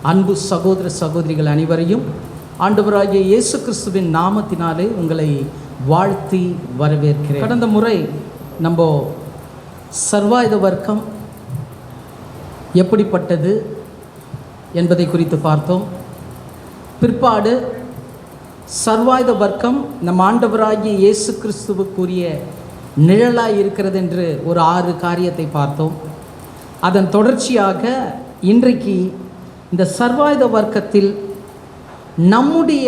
அன்பு சகோதர சகோதரிகள் அனைவரையும் ஆண்டவராகிய இயேசு கிறிஸ்துவின் நாமத்தினாலே உங்களை வாழ்த்தி வரவேற்கிறேன். கடந்த முறை நம்ம சர்வாயுத வர்க்கம் எப்படிப்பட்டது என்பதை குறித்து பார்த்தோம். பிற்பாடு சர்வாயுத வர்க்கம் நம் ஆண்டவராகிய இயேசு கிறிஸ்துவுக்குரிய நிழலாய் இருக்கிறது என்று ஒரு 6 காரியத்தை பார்த்தோம். அதன் தொடர்ச்சியாக இன்றைக்கு இந்த சர்வாயுத வர்க்கத்தில் நம்முடைய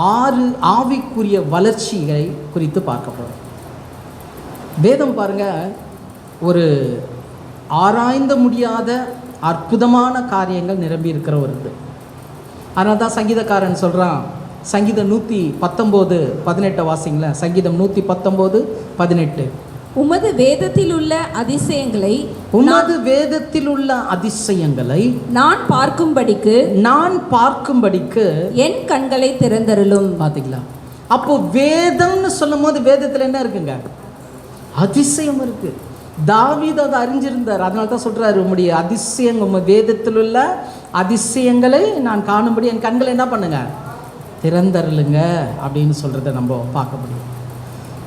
6 ஆவிக்குரிய வளர்ச்சிகளை குறித்து பார்க்க போகிறோம். வேதம் பாருங்க, ஒரு ஆராய்ந்த முடியாத அற்புதமான காரியங்கள் நிரம்பி இருக்கிற ஒரு இது. அதனால தான் சங்கீதக்காரன் சொல்கிறான், சங்கீதம் 119:18 வாசிங்கள. சங்கீதம் 119:18. உமது வேதத்தில் உள்ள அதிசயங்களை நான் பார்க்கும்படிக்கு என் கண்களை திறந்தருளும். பார்த்தீங்களா? அப்போ வேதம்னு சொல்லும் போது வேதத்தில் என்ன இருக்குங்க? அதிசயம் இருக்கு. தாவீது அதை அறிஞ்சிருந்தார். அதனால தான் சொல்றாரு, உம்முடைய அதிசயங்கள், உங்க வேதத்தில் உள்ள அதிசயங்களை நான் காணும்படி என் கண்களை என்ன பண்ணுங்க, திறந்தருளுங்க அப்படின்னு சொல்றதை நம்ம பார்க்க முடியும்.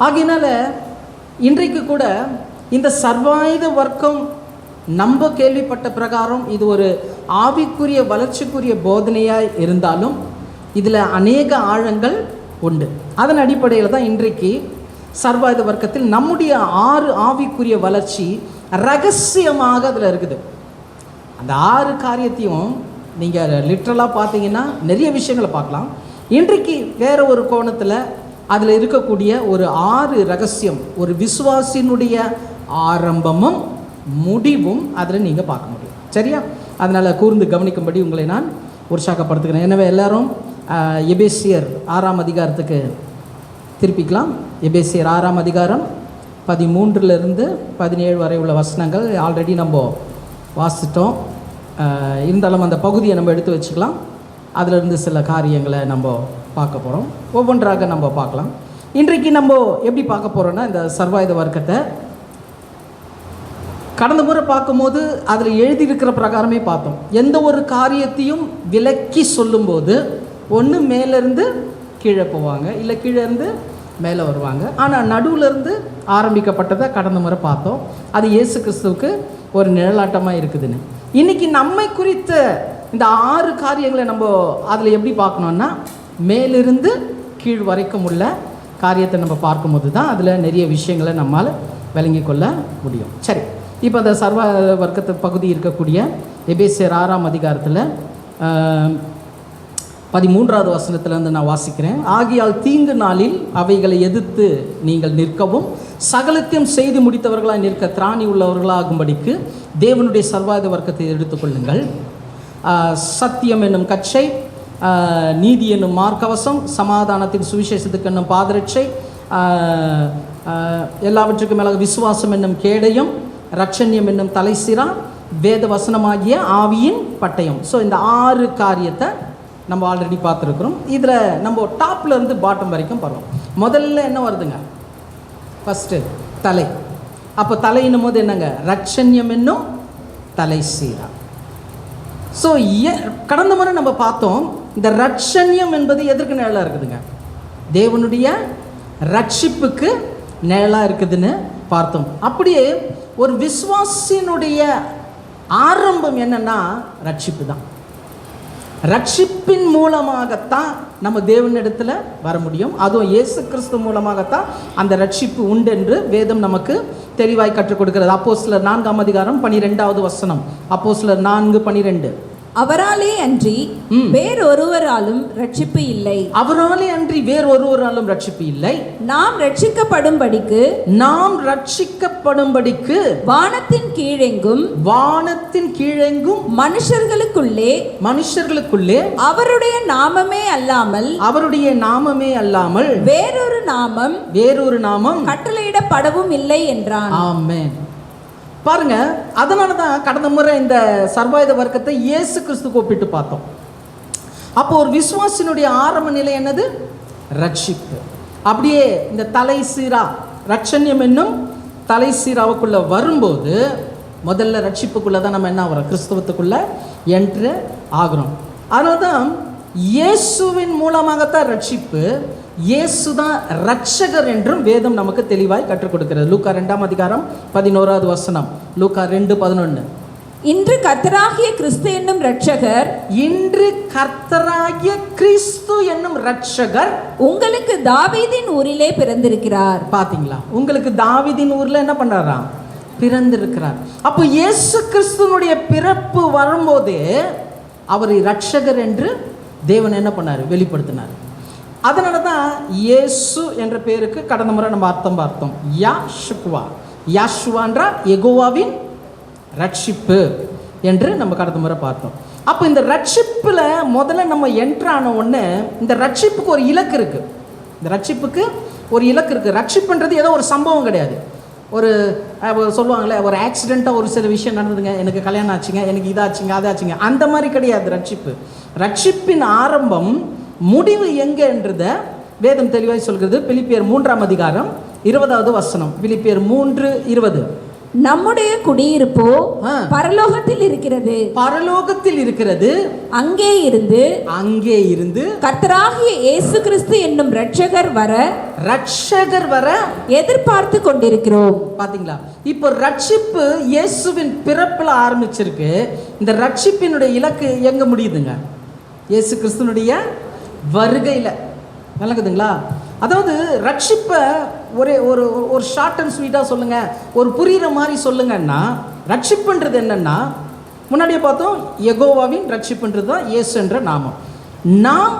ஆகையினால இன்றைக்கு கூட இந்த சர்வாயுத வர்க்கம் நம்ம கேள்விப்பட்ட பிரகாரம் இது ஒரு ஆவிக்குரிய வளர்ச்சிக்குரிய போதனையாய் இருந்தாலும் இதில் அநேக ஆழங்கள் உண்டு. அதன் அடிப்படையில் தான் இன்றைக்கு சர்வாயுத வர்க்கத்தில் நம்முடைய 6 ஆவிக்குரிய வளர்ச்சி ரகசியமாக அதில் இருக்குது. அந்த 6 காரியத்தையும் நீங்கள் லிட்ரலாக பார்த்தீங்கன்னா நிறைய விஷயங்களை பார்க்கலாம். இன்றைக்கு வேற ஒரு கோணத்தில் அதில் இருக்கக்கூடிய ஒரு 6 ரகசியம், ஒரு விசுவாசினுடைய ஆரம்பமும் முடிவும் அதில் நீங்கள் பார்க்க முடியும். சரியா? அதனால் கூர்ந்து கவனிக்கும்படி உங்களை நான் உற்சாகப்படுத்துகிறேன். எனவே எல்லாரும் எபேசியர் 6ஆம் அதிகாரத்துக்கு திருப்பிக்கலாம். எபேசியர் 6ஆம் அதிகாரம் 13 17 வரை உள்ள வசனங்கள் ஆல்ரெடி நம்ம வாசித்தோம். இருந்தாலும் அந்த பகுதியை நம்ம எடுத்து வச்சுக்கலாம். அதிலிருந்து சில காரியங்களை நம்ம பார்க்க போகிறோம். ஒவ்வொன்றாக நம்ம பார்க்கலாம். இன்றைக்கு நம்ம எப்படி பார்க்க போகிறோன்னா, இந்த சர்வாயுத வர்க்கத்தை கடந்த முறை பார்க்கும்போது அதில் எழுதியிருக்கிற பிரகாரமே பார்த்தோம். எந்த ஒரு காரியத்தையும் விலக்கி சொல்லும்போது ஒன்று மேலேருந்து கீழே போவாங்க, இல்லை கீழே இருந்து மேலே வருவாங்க. ஆனால் நடுவிலேருந்து ஆரம்பிக்கப்பட்டதை கடந்த முறை பார்த்தோம். அது இயேசு கிறிஸ்துவுக்கு ஒரு நிழலாட்டமாக இருக்குதுன்னு. இன்றைக்கி நம்மை குறித்த இந்த 6 காரியங்களை நம்ம அதில் எப்படி பார்க்கணுன்னா, மேலிருந்து கீழ் வரைக்கும் உள்ள காரியத்தை நம்ம பார்க்கும்போது தான் அதில் நிறைய விஷயங்களை நம்மால் விளங்கி கொள்ள முடியும். சரி, இப்போ அந்த சர்வ வர்க்கத்து பகுதி இருக்கக்கூடிய எபேசியர் 6ஆம் அதிகாரத்தில் 13வது வசனத்திலேருந்து நான் வாசிக்கிறேன். ஆகியால் தீங்கு நாளில் அவைகளை எதிர்த்து நீங்கள் நிற்கவும் சகலத்தையும் செய்து முடித்தவர்களாக நிற்க திராணி உள்ளவர்களாகும்படிக்கு தேவனுடைய சர்வாயுத வர்க்கத்தை எடுத்துக்கொள்ளுங்கள். சத்தியம் என்னும் கச்சை, நீதி என்னும் மார்க்கவசம், சமாதானத்தின் சுவிசேஷத்துக்கு என்னும் பாதரட்சை, எல்லாவற்றுக்கும் மேலாக விசுவாசம் என்னும் கேடயம், ரட்சண்யம் என்னும் தலைசிரா, வேத வசனமாகிய ஆவியின் பட்டயம். ஸோ இந்த 6 காரியத்தை நம்ம ஆல்ரெடி பார்த்துருக்குறோம். இதில் நம்ம டாப்ல இருந்து பாட்டம் வரைக்கும் பார்ப்போம். முதல்ல என்ன வருதுங்க? ஃபஸ்ட்டு தலை. அப்போ தலைன்னும் போது என்னங்க? ரட்சண்யம் என்னும் தலைசீரா. ஸோ கடந்த முறை நம்ம பார்த்தோம், இந்த ரட்சண்யம் என்பது எதற்கு நிழலாக இருக்குதுங்க? தேவனுடைய ரட்சிப்புக்கு நிழலாக இருக்குதுன்னு பார்த்தோம். அப்படியே ஒரு விசுவாசினுடைய ஆரம்பம் என்னன்னா ரட்சிப்பு தான். ரட்சிப்பின் மூலமாகத்தான் நம்ம தேவனிடத்தில் வர முடியும். அதுவும் இயேசு கிறிஸ்து மூலமாகத்தான் அந்த ரட்சிப்பு உண்டு என்று வேதம் நமக்கு தெளிவாய் கற்றுக் கொடுக்கிறது. அப்போஸ்தலர் 4ஆம் அதிகாரம் 12வது வசனம். அப்போஸ்தலர் 4:12. அவராலே அன்றி வேறொருவராலும் ரட்சிப்பு இல்லை. அவராலே அன்றி வேறொருவராலும் ரட்சிப்பு இல்லை. நாம் ரட்சிக்கப்படும்படிக்கு வானத்தின் கீழெங்கும் மனுஷர்களுக்குள்ளே அவருடைய நாமமே அல்லாமல் வேறொரு நாமம் கட்டளையிடப்படவும் இல்லை என்றான். ஆமென். பாருங்க, அதனால தான் கடந்த முறை இந்த சர்வாயுத வர்க்கத்தை இயேசு கிறிஸ்துக்கு ஒப்பிட்டு பார்த்தோம். அப்போ ஒரு விசுவாசினுடைய ஆரம்ப நிலை என்னது? ரட்சிப்பு. அப்படியே இந்த தலை சீரா, ரட்சண்யம் என்னும் தலை சீராவுக்குள்ளே வரும்போது முதல்ல ரட்சிப்புக்குள்ளே தான் நம்ம என்ன வரோம்? கிறிஸ்தவத்துக்குள்ளே என்ட்ரு ஆகிறோம். அதனால தான் இயேசுவின் மூலமாகத்தான் ரட்சிப்பு, இயேசு தான் ரட்சகர் என்றும் வேதம் நமக்கு தெளிவாய் கற்றுக் கொடுக்கிறது. லூக்கா 2ஆம் அதிகாரம் 11வது வசனம். லூக்கா 2:11. இன்று கர்த்தராகிய கிறிஸ்து என்னும் ரட்சகர், இன்று கர்த்தராகிய கிறிஸ்து என்னும் ரட்சகர் உங்களுக்கு தாவீதின் ஊரிலே பிறந்திருக்கிறார். பாத்தீங்களா, உங்களுக்கு தாவீதின் ஊர்ல என்ன பண்றாராம், பிறந்திருக்கிறார். அப்போ இயேசு கிறிஸ்துனுடைய பிறப்பு வரும்போது அவரை ரட்சகர் என்று தேவன் என்ன பண்ணார், வெளிப்படுத்தினார். அதனால தான் இயேசு என்ற பேருக்கு கடந்த முறை நம்ம அர்த்தம் பார்த்தோம். யாஷுவா, யாஷுவான்றா யெகோவாவின் ரட்சிப்பு என்று நம்ம கடந்த முறை பார்த்தோம். அப்போ இந்த ரட்சிப்பில் முதல்ல நம்ம என்ட்ரான உடனே இந்த ரட்சிப்புக்கு ஒரு இலக்கு இருக்குது. இந்த ரட்சிப்புக்கு ஒரு இலக்கு இருக்குது. ரட்சிப்புன்றது ஏதோ ஒரு சம்பவம் கிடையாது. ஒரு சொல்லுவாங்களே, ஒரு ஆக்சிடெண்ட்டாக ஒரு சில விஷயம் நடந்ததுங்க, எனக்கு கல்யாணம் ஆச்சுங்க, எனக்கு இதாச்சுங்க அதாச்சுங்க, அந்த மாதிரி கிடையாது ரட்சிப்பு. ரட்சிப்பின் ஆரம்பம் முடிவு எங்கன்றத வேதம் தெளிவாய் சொல்கிறது. பிலிப்பியர் 3ஆம் அதிகாரம் 20வது வசனம். பிலிப்பியர் 3:20. நம்முடைய குடியிருப்போ பரலோகத்தில் இருக்கிறது, பரலோகத்தில் இருக்கிறது, அங்கே இருந்து கர்த்தராகிய இயேசு கிறிஸ்து என்னும் ரட்சகர் வர எதிர்பார்த்து கொண்டிருக்கிறோம். பாத்தீங்களா, இப்போ ரட்சிப்பு இயேசுவின் பிறப்பில் ஆரம்பிச்சிருக்கு. இந்த ரட்சிப்பினுடைய இலக்கு எங்க முடியுதுங்க, இயேசு கிறிஸ்துனுடைய வருகையில். விளங்குதுங்களா? அதாவது ரட்சிப்பை ஒரு ஷார்ட் அண்ட் ஸ்வீட்டாக சொல்லுங்கள், ஒரு புரிகிற மாதிரி சொல்லுங்கன்னா, ரட்சிப்புன்றது என்னென்னா, முன்னாடியே பார்த்தோம், யெகோவாவின் ரட்சிப்புன்றது தான் இயேசு என்ற நாமம். நாம்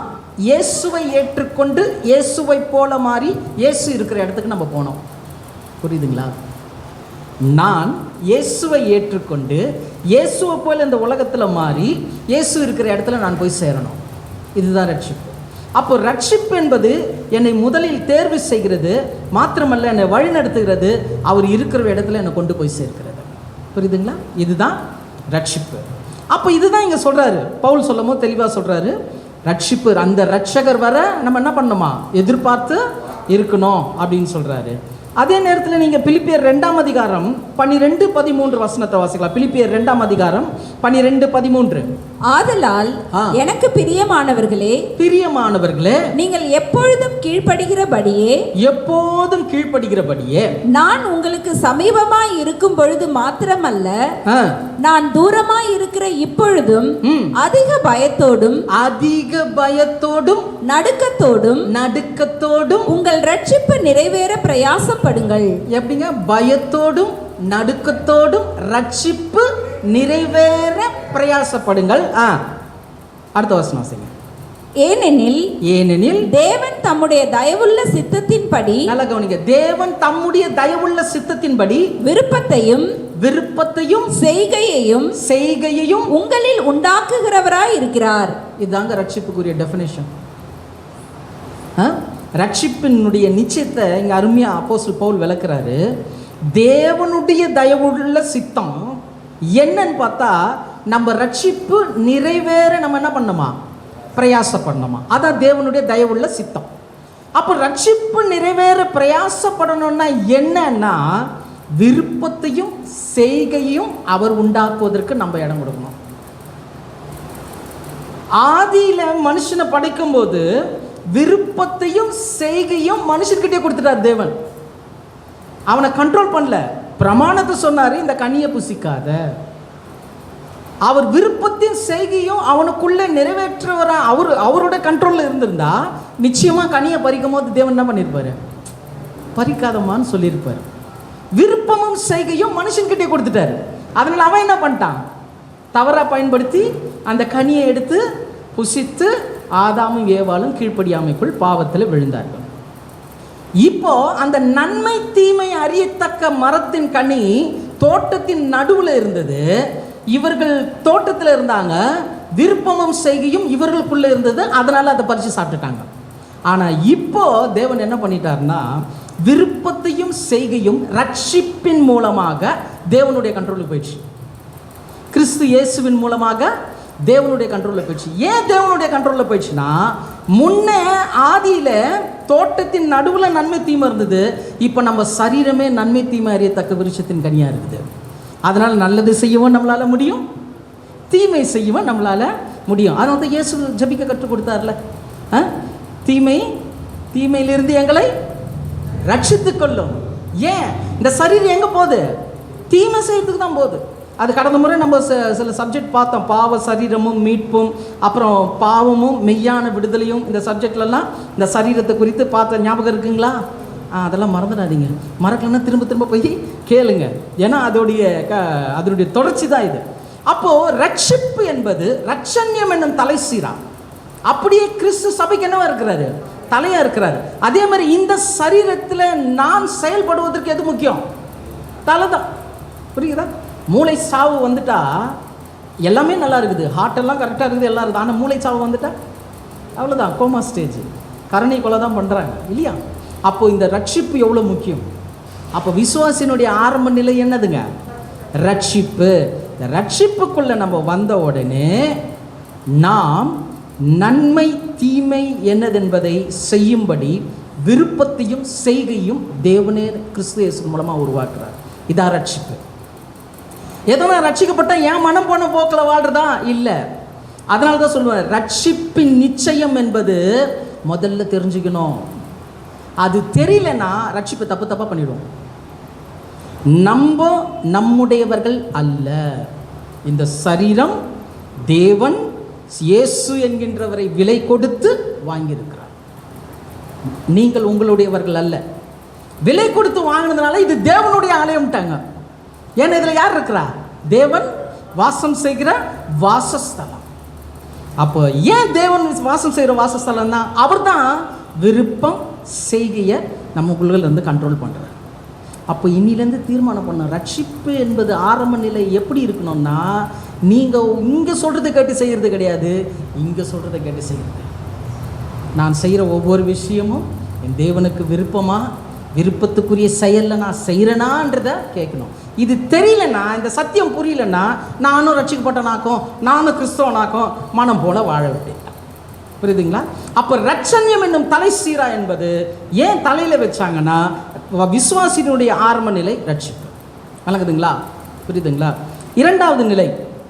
இயேசுவை ஏற்றுக்கொண்டு இயேசுவை போல மாறி இயேசு இருக்கிற இடத்துக்கு நம்ம போனோம். புரியுதுங்களா? நான் இயேசுவை ஏற்றுக்கொண்டு இயேசுவை போல இந்த உலகத்தில் மாறி இயேசு இருக்கிற இடத்துல நான் போய் சேரணும். இதுதான் ரட்சிப்பு. அப்போ ரட்சிப்பு என்பது என்னை முதலில் தேர்வு செய்கிறது, மாத்திரமல்ல என்னை வழி நடத்துகிறது, அவர் இருக்கிற இடத்துல என்னை கொண்டு போய் சேர்க்கிறது. புரியுதுங்களா? இதுதான் ரட்சிப்பு. அப்போ இதுதான் இங்கே சொல்கிறாரு பவுல், சொல்லும் போது தெளிவாக சொல்கிறாரு, ரட்சிப்பு அந்த ரட்சகர் வர நம்ம என்ன பண்ணணுமா, எதிர்பார்த்து இருக்கணும் அப்படின்னு சொல்கிறாரு. அதே நேரத்தில் நீங்கள் பிலிப்பியர் 2ஆம் அதிகாரம் 12-13 வசனத்தை வாசிக்கலாம். பிலிப்பியர் 2ஆம் அதிகாரம் 12-13. ஆதலால் எனக்கு பிரியமானவர்களே, நீங்கள் எப்பொழுதும் கீழ்ப்படுகிறபடியே நான் உங்களுக்கு சமீபமாய் இருக்கும் பொழுது மாத்திரமல்ல, நான் தூரமாய் இருக்கிற இப்பொழுதும் அதிக பயத்தோடும் நடுக்கத்தோடும் உங்கள் ரட்சிப்பு நிறைவேற பிரயாசப்படுங்கள். எப்படிங்க? பயத்தோடும் நடுக்கத்தோடும் ரட்சிப்பு நிறைவேற பிரயாசப்படுங்கள். அடுத்த வசனம் செய்யுங்க. ஏனெனில் தேவன் தம்முடைய தயவுள்ள சித்தத்தின்படி, நல்லா கவனிங்க, தேவன் தம்முடைய தயவுள்ள சித்தத்தின்படி விருப்பத்தையும் செய்கையையும் உங்களில் உண்டாக்குகிறவராய் இருக்கிறார். இதுதாங்க ரட்சிப்புக்குரிய டெஃபினேஷன். ரட்சிப்பினுடைய நிச்சயத்தை இங்க அருமையா அப்போஸ்தலர் பவுல் விளக்குறாரு. தேவனுடைய தயவுள்ள சித்தம் என்னன்னு பார்த்தா, நம்ம ரட்சிப்பு நிறைவேற நம்ம என்ன பண்ணணுமா, பிரயாசப்படணுமா. அதான் தேவனுடைய தயவுள்ள சித்தம். அப்போ ரட்சிப்பு நிறைவேற பிரயாசப்படணும்னா என்னன்னா, விருப்பத்தையும் செய்கையும் அவர் உண்டாக்குவதற்கு நம்ம இடம் கொடுக்கணும். ஆதியில மனுஷனை படைக்கும் போது விருப்பத்தையும் செய்கையும் மனுஷன்கிட்டே கொடுத்துட்டார் தேவன். அவனை கண்ட்ரோல் பண்ணல. பிரமாணத்தை சொன்னாரு, இந்த கனியை புசிக்காத. அவர் விருப்பத்தின் செய்கையும் அவனுக்குள்ளே நிறைவேற்றுவரா அவரோட கண்ட்ரோலில் இருந்திருந்தா நிச்சயமாக கனியை பறிக்கும் போது தேவன் என்ன பண்ணியிருப்பாரு, பறிக்காதமான்னு சொல்லியிருப்பார். விருப்பமும் செய்கையும் மனுஷன்கிட்டே கொடுத்துட்டாரு. அதனால் அவன் என்ன பண்ணிட்டான், தவறாக பயன்படுத்தி அந்த கனியை எடுத்து புசித்து ஆதாமும் ஏவாளும் கீழ்ப்படியாமைக்குள் பாவத்தில் விழுந்தார்கள். இப்போ அந்த நன்மை தீமை அறியத்தக்க மரத்தின் கனி தோட்டத்தின் நடுவில் இருந்தது. இவர்கள் தோட்டத்தில் இருந்தாங்க, விருப்பமும் செய்கையும் இவர்களுக்குள்ளே இருந்தது. அதனால அதை பறித்து சாப்பிட்டுட்டாங்க. ஆனால் இப்போ தேவன் என்ன பண்ணிட்டார்னா, விருப்பத்தையும் செய்கையும் ரட்சிப்பின் மூலமாக தேவனுடைய கண்ட்ரோலுக்கு போயிடுச்சு. கிறிஸ்து இயேசுவின் மூலமாக தேவனுடைய கண்ட்ரோலில் போயிடுச்சு. ஏன் தேவனுடைய கண்ட்ரோலில் போயிடுச்சுன்னா, முன்னே ஆதியில் தோட்டத்தின் நடுவில் நன்மை தீமை இருந்தது. இப்போ நம்ம சரீரமே நன்மை தீமை அறியத்தக்க விருட்சத்தின் கனியாக இருக்குது. அதனால் நல்லது செய்யவும் நம்மளால் முடியும், தீமை செய்யவும் நம்மளால் முடியும். அதனால தான் இயேசு ஜெபிக்க கற்றுக் கொடுத்தார்ல, தீமையிலிருந்து எங்களை ரட்சித்துக் கொள்ளும். ஏன் இந்த சரீரம் எங்கே போகுது? தீமை செய்யறதுக்கு தான் போகுது. அது கடந்த முறை நம்ம சில சப்ஜெக்ட் பார்த்தோம். பாவ சரீரமும் மீட்பும், அப்புறம் பாவமும் மெய்யான விடுதலையும். இந்த சப்ஜெக்ட்லலாம் இந்த சரீரத்தை குறித்து பார்த்த ஞாபகம் இருக்குங்களா? அதெல்லாம் மறந்துடாதீங்க. மறக்கலன்னா திரும்ப திரும்ப போய் கேளுங்க. ஏன்னா அதனுடைய தொடர்ச்சி தான் இது. அப்போது ரட்சிப்பு என்பது ரட்சண்யம் என்னும் தலை சீரா. அப்படியே கிறிஸ்து சபைக்கு என்னவா இருக்கிறாரு? தலையாக இருக்கிறாரு. அதே மாதிரி இந்த சரீரத்தில் நான் செயல்படுவதற்கு எது முக்கியம்? தலை தான். புரியுதா? மூளை சாவு வந்துட்டா எல்லாமே நல்லா இருக்குது, ஹார்ட்டெல்லாம் கரெக்டாக இருக்குது, எல்லாம் இருக்குது. ஆனால் மூளை சாவு வந்துட்டா அவ்வளோதான், கோமா ஸ்டேஜ், கருணை கொலை தான் பண்ணுறாங்க இல்லையா? அப்போது இந்த ரட்சிப்பு எவ்வளோ முக்கியம். அப்போ விசுவாசினுடைய ஆரம்ப நிலை என்னதுங்க? ரட்சிப்பு. இந்த ரட்சிப்புக்குள்ளே நம்ம வந்த உடனே நாம் நன்மை தீமை என்னதென்பதை செய்யும்படி விருப்பத்தையும் செய்கையும் தேவனே கிறிஸ்து இயேசு மூலமாக உருவாக்குறார். இதான் ரட்சிப்பு. ஏதோ நான் ரட்சிக்கப்பட்ட என் மனம் போன போக்கில் வாழ்றதா இல்லை. அதனால தான் சொல்லுவேன், ரட்சிப்பின் நிச்சயம் என்பது முதல்ல தெரிஞ்சுக்கணும். அது தெரியலன்னா ரட்சிப்பு தப்பாக பண்ணிடுவோம். நம்முடையவர்கள் அல்ல. இந்த சரீரம் தேவன் இயேசு என்கின்றவரை விலை கொடுத்து வாங்கியிருக்கிறார். நீங்கள் உங்களுடையவர்கள் அல்ல. விலை கொடுத்து வாங்கினதுனால இது தேவனுடைய ஆலயம்ட்டாங்க. ஏன்னா இதில் யார் இருக்கிறா? தேவன் வாசம் செய்கிற வாசஸ்தலம். அப்போ ஏன் தேவன் வாசம் செய்கிற வாசஸ்தலம் தான்? அவர் தான் விருப்பம் செய்கையை நமக்குள்ளேருந்து கண்ட்ரோல் பண்ணுறார். அப்போ இன்னிலேருந்து தீர்மானம் பண்ண ரட்சிப்பு என்பது ஆரம்ப நிலை எப்படி இருக்கணும்னா, நீங்கள் இங்கே சொல்கிறத கேட்டு செய்கிறது கிடையாது, இங்கே சொல்கிறத கேட்டு செய்கிறது. நான் செய்கிற ஒவ்வொரு விஷயமும் என் தேவனுக்கு விருப்பத்துக்குரிய செயலில் நான் செய்கிறேனான்றதை கேட்கணும். இது தெரியலன்னா, இந்த சத்தியம் புரியலன்னா, நானும் ரட்சிக்கப்பட்டனாக்கும், நானும் கிறிஸ்தவனாக்கும் மனம் போல வாழ விட்டேன். புரியுதுங்களா? அப்போ ரட்சண்யம் என்னும் தலை சீரா என்பது ஏன் தலையில் வச்சாங்கன்னா, விசுவாசியினுடைய ஆரம்ப நிலை ரட்சிப்பு. வழங்குதுங்களா? புரியுதுங்களா? இரண்டாவது நிலை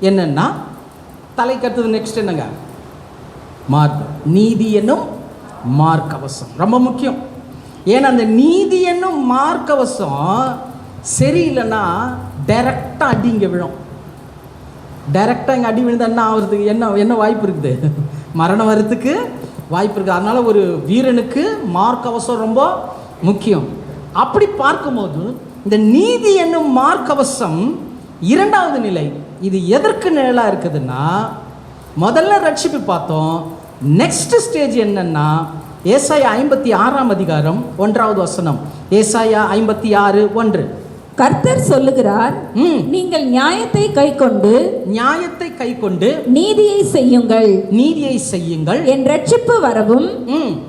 என்னன்னா, தலை கட்டுறது நெக்ஸ்ட் என்னங்க? மார்க்கம். நீதி என்னும் மார்க்கவசம் ரொம்ப முக்கியம். ஏன்னா அந்த நீதி என்னும் மார்க்கவசம் சரியில்லைன்னா டைரக்டாக அடி இங்கே விழும். டைரக்டாக இங்கே அடி விழுந்தா என்ன ஆகுறதுக்கு என்ன வாய்ப்பு இருக்குது? மரணம் வர்றதுக்கு வாய்ப்பு இருக்குது. அதனால் ஒரு வீரனுக்கு மார்க்கவசம் ரொம்ப முக்கியம். அப்படி பார்க்கும்போது இந்த நீதி என்னும் மார்க்கவசம் இரண்டாவது நிலை. இது எதற்கு நிழலாக இருக்குதுன்னா, முதல்ல ரட்சிப்பு பார்த்தோம். நெக்ஸ்ட் ஸ்டேஜ் என்னன்னா, ஏசாயா 56 அதிகாரம் 1வது வசனம். ஏசாயா 56:1. கர்த்தர் சொல்லுகிறார், நீங்கள் நியாயத்தை கைக்கொண்டு நீதியை செய்யுங்கள். என் ரட்சிப்பு வரவும்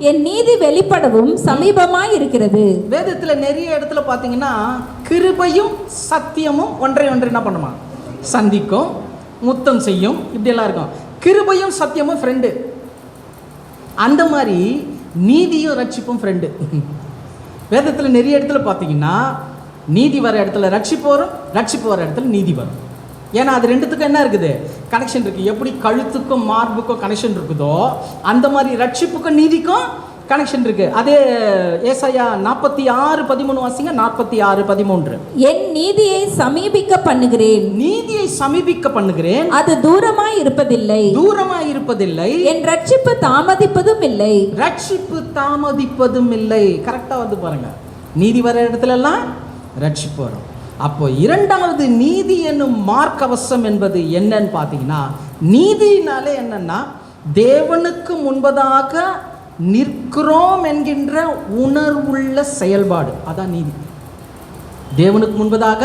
என் நீதி வெளிப்படவும் சமீபமாய் இருக்கிறது. வேதத்துல நிறைய இடத்துல பாத்தீங்கன்னா கிருபையும் சத்தியமும் ஒன்றை என்ன பண்ணுமா? சந்திக்கும், முத்தம் செய்யும், இப்படி எல்லாம் இருக்கும். கிருபையும் சத்தியமும் ஃப்ரெண்டு. அந்த மாதிரி நீதியும் ரட்சிப்பும் ஃப்ரெண்டு. வேதத்தில் நிறைய இடத்துல பார்த்தீங்கன்னா நீதி வர இடத்துல ரட்சிப்பு வரும், ரட்சிப்பு வர இடத்துல நீதி வரும். ஏன்னா அது ரெண்டுத்துக்கும் என்ன இருக்குது? கனெக்ஷன் இருக்குது. எப்படி கழுத்துக்கும் மார்புக்கும் கனெக்ஷன் இருக்குதோ அந்த மாதிரி ரட்சிப்புக்கும் நீதிக்கும் கனெக்ஷன் இருக்குது. அதே ஏசாயா 46:13 வாசிங்க. 46:13. என் நீதியை சமீபிக்க பண்ணுகிறேன், அது தூரமாய் இருப்பதில்லை. என் ரட்சிப்பு தாமதிப்பதும் இல்லை. கரெக்டாக வந்து பாருங்க, நீதி வர இடத்துல எல்லாம் ரட்சிப்பு வரும். அப்போ இரண்டாவது நீதி என்னும் மார்க்கவசம் என்பது என்னன்னு பார்த்தீங்கன்னா, நீதினாலே என்னன்னா தேவனுக்கு முன்பதாக நிற்கிறோம் என்கின்ற உணர்வுள்ள செயல்பாடு. அதான் நீதி. தேவனுக்கு முன்பதாக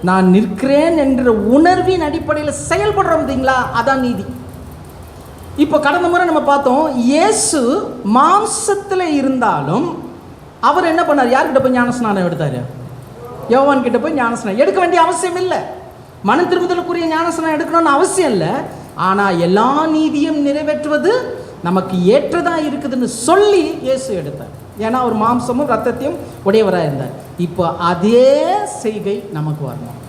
நான் நிற்கிறேன் என்ற உணர்வின் அடிப்படையில் செயல்படுறோம் பார்த்தீங்களா, அதான் நீதி. இப்போ கடந்த முறை நம்ம பார்த்தோம், இயேசு மாம்சத்தில் இருந்தாலும் அவர் என்ன பண்ணார்? யார்கிட்ட போய் ஞானஸ்நானம் எடுத்தார்? யோவான் கிட்ட போய் ஞானஸ்நானம் எடுக்க வேண்டிய அவசியம் இல்லை. மன திரும்புதலுக்குரிய ஞானஸ்நானம் எடுக்கணும்னு அவசியம் இல்லை. ஆனால் எல்லா நீதியும் நிறைவேற்றுவது நமக்கு ஏற்றதாக இருக்குதுன்னு சொல்லி இயேசு எடுத்தார். ஏன்னா அவர் மாம்சமும் ரத்தத்தையும் உடையவராக இருந்தார். இப்போ அதே செய்கை நமக்கு வரணும்.